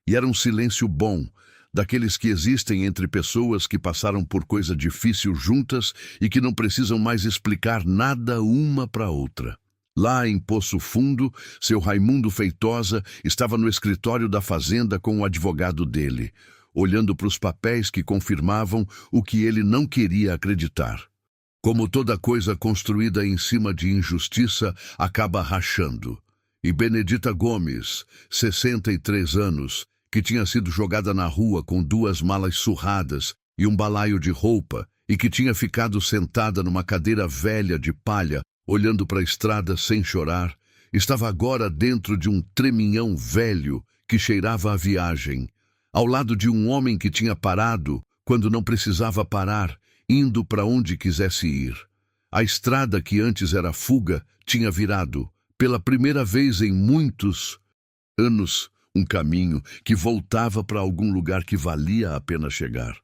E era um silêncio bom, daqueles que existem entre pessoas que passaram por coisa difícil juntas e que não precisam mais explicar nada uma para a outra. Lá em Poço Fundo, seu Raimundo Feitosa estava no escritório da fazenda com o advogado dele, olhando para os papéis que confirmavam o que ele não queria acreditar. Como toda coisa construída em cima de injustiça acaba rachando. E Benedita Gomes, 63 anos, que tinha sido jogada na rua com 2 malas surradas e um balaio de roupa, e que tinha ficado sentada numa cadeira velha de palha, olhando para a estrada sem chorar, estava agora dentro de um treminhão velho que cheirava a viagem, ao lado de um homem que tinha parado quando não precisava parar, indo para onde quisesse ir. A estrada que antes era fuga tinha virado, pela primeira vez em muitos anos, um caminho que voltava para algum lugar que valia a pena chegar.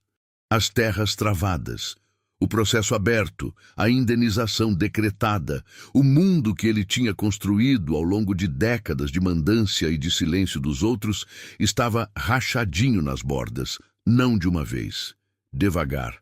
As terras travadas, o processo aberto, a indenização decretada, o mundo que ele tinha construído ao longo de décadas de mandância e de silêncio dos outros, estava rachadinho nas bordas, não de uma vez, devagar,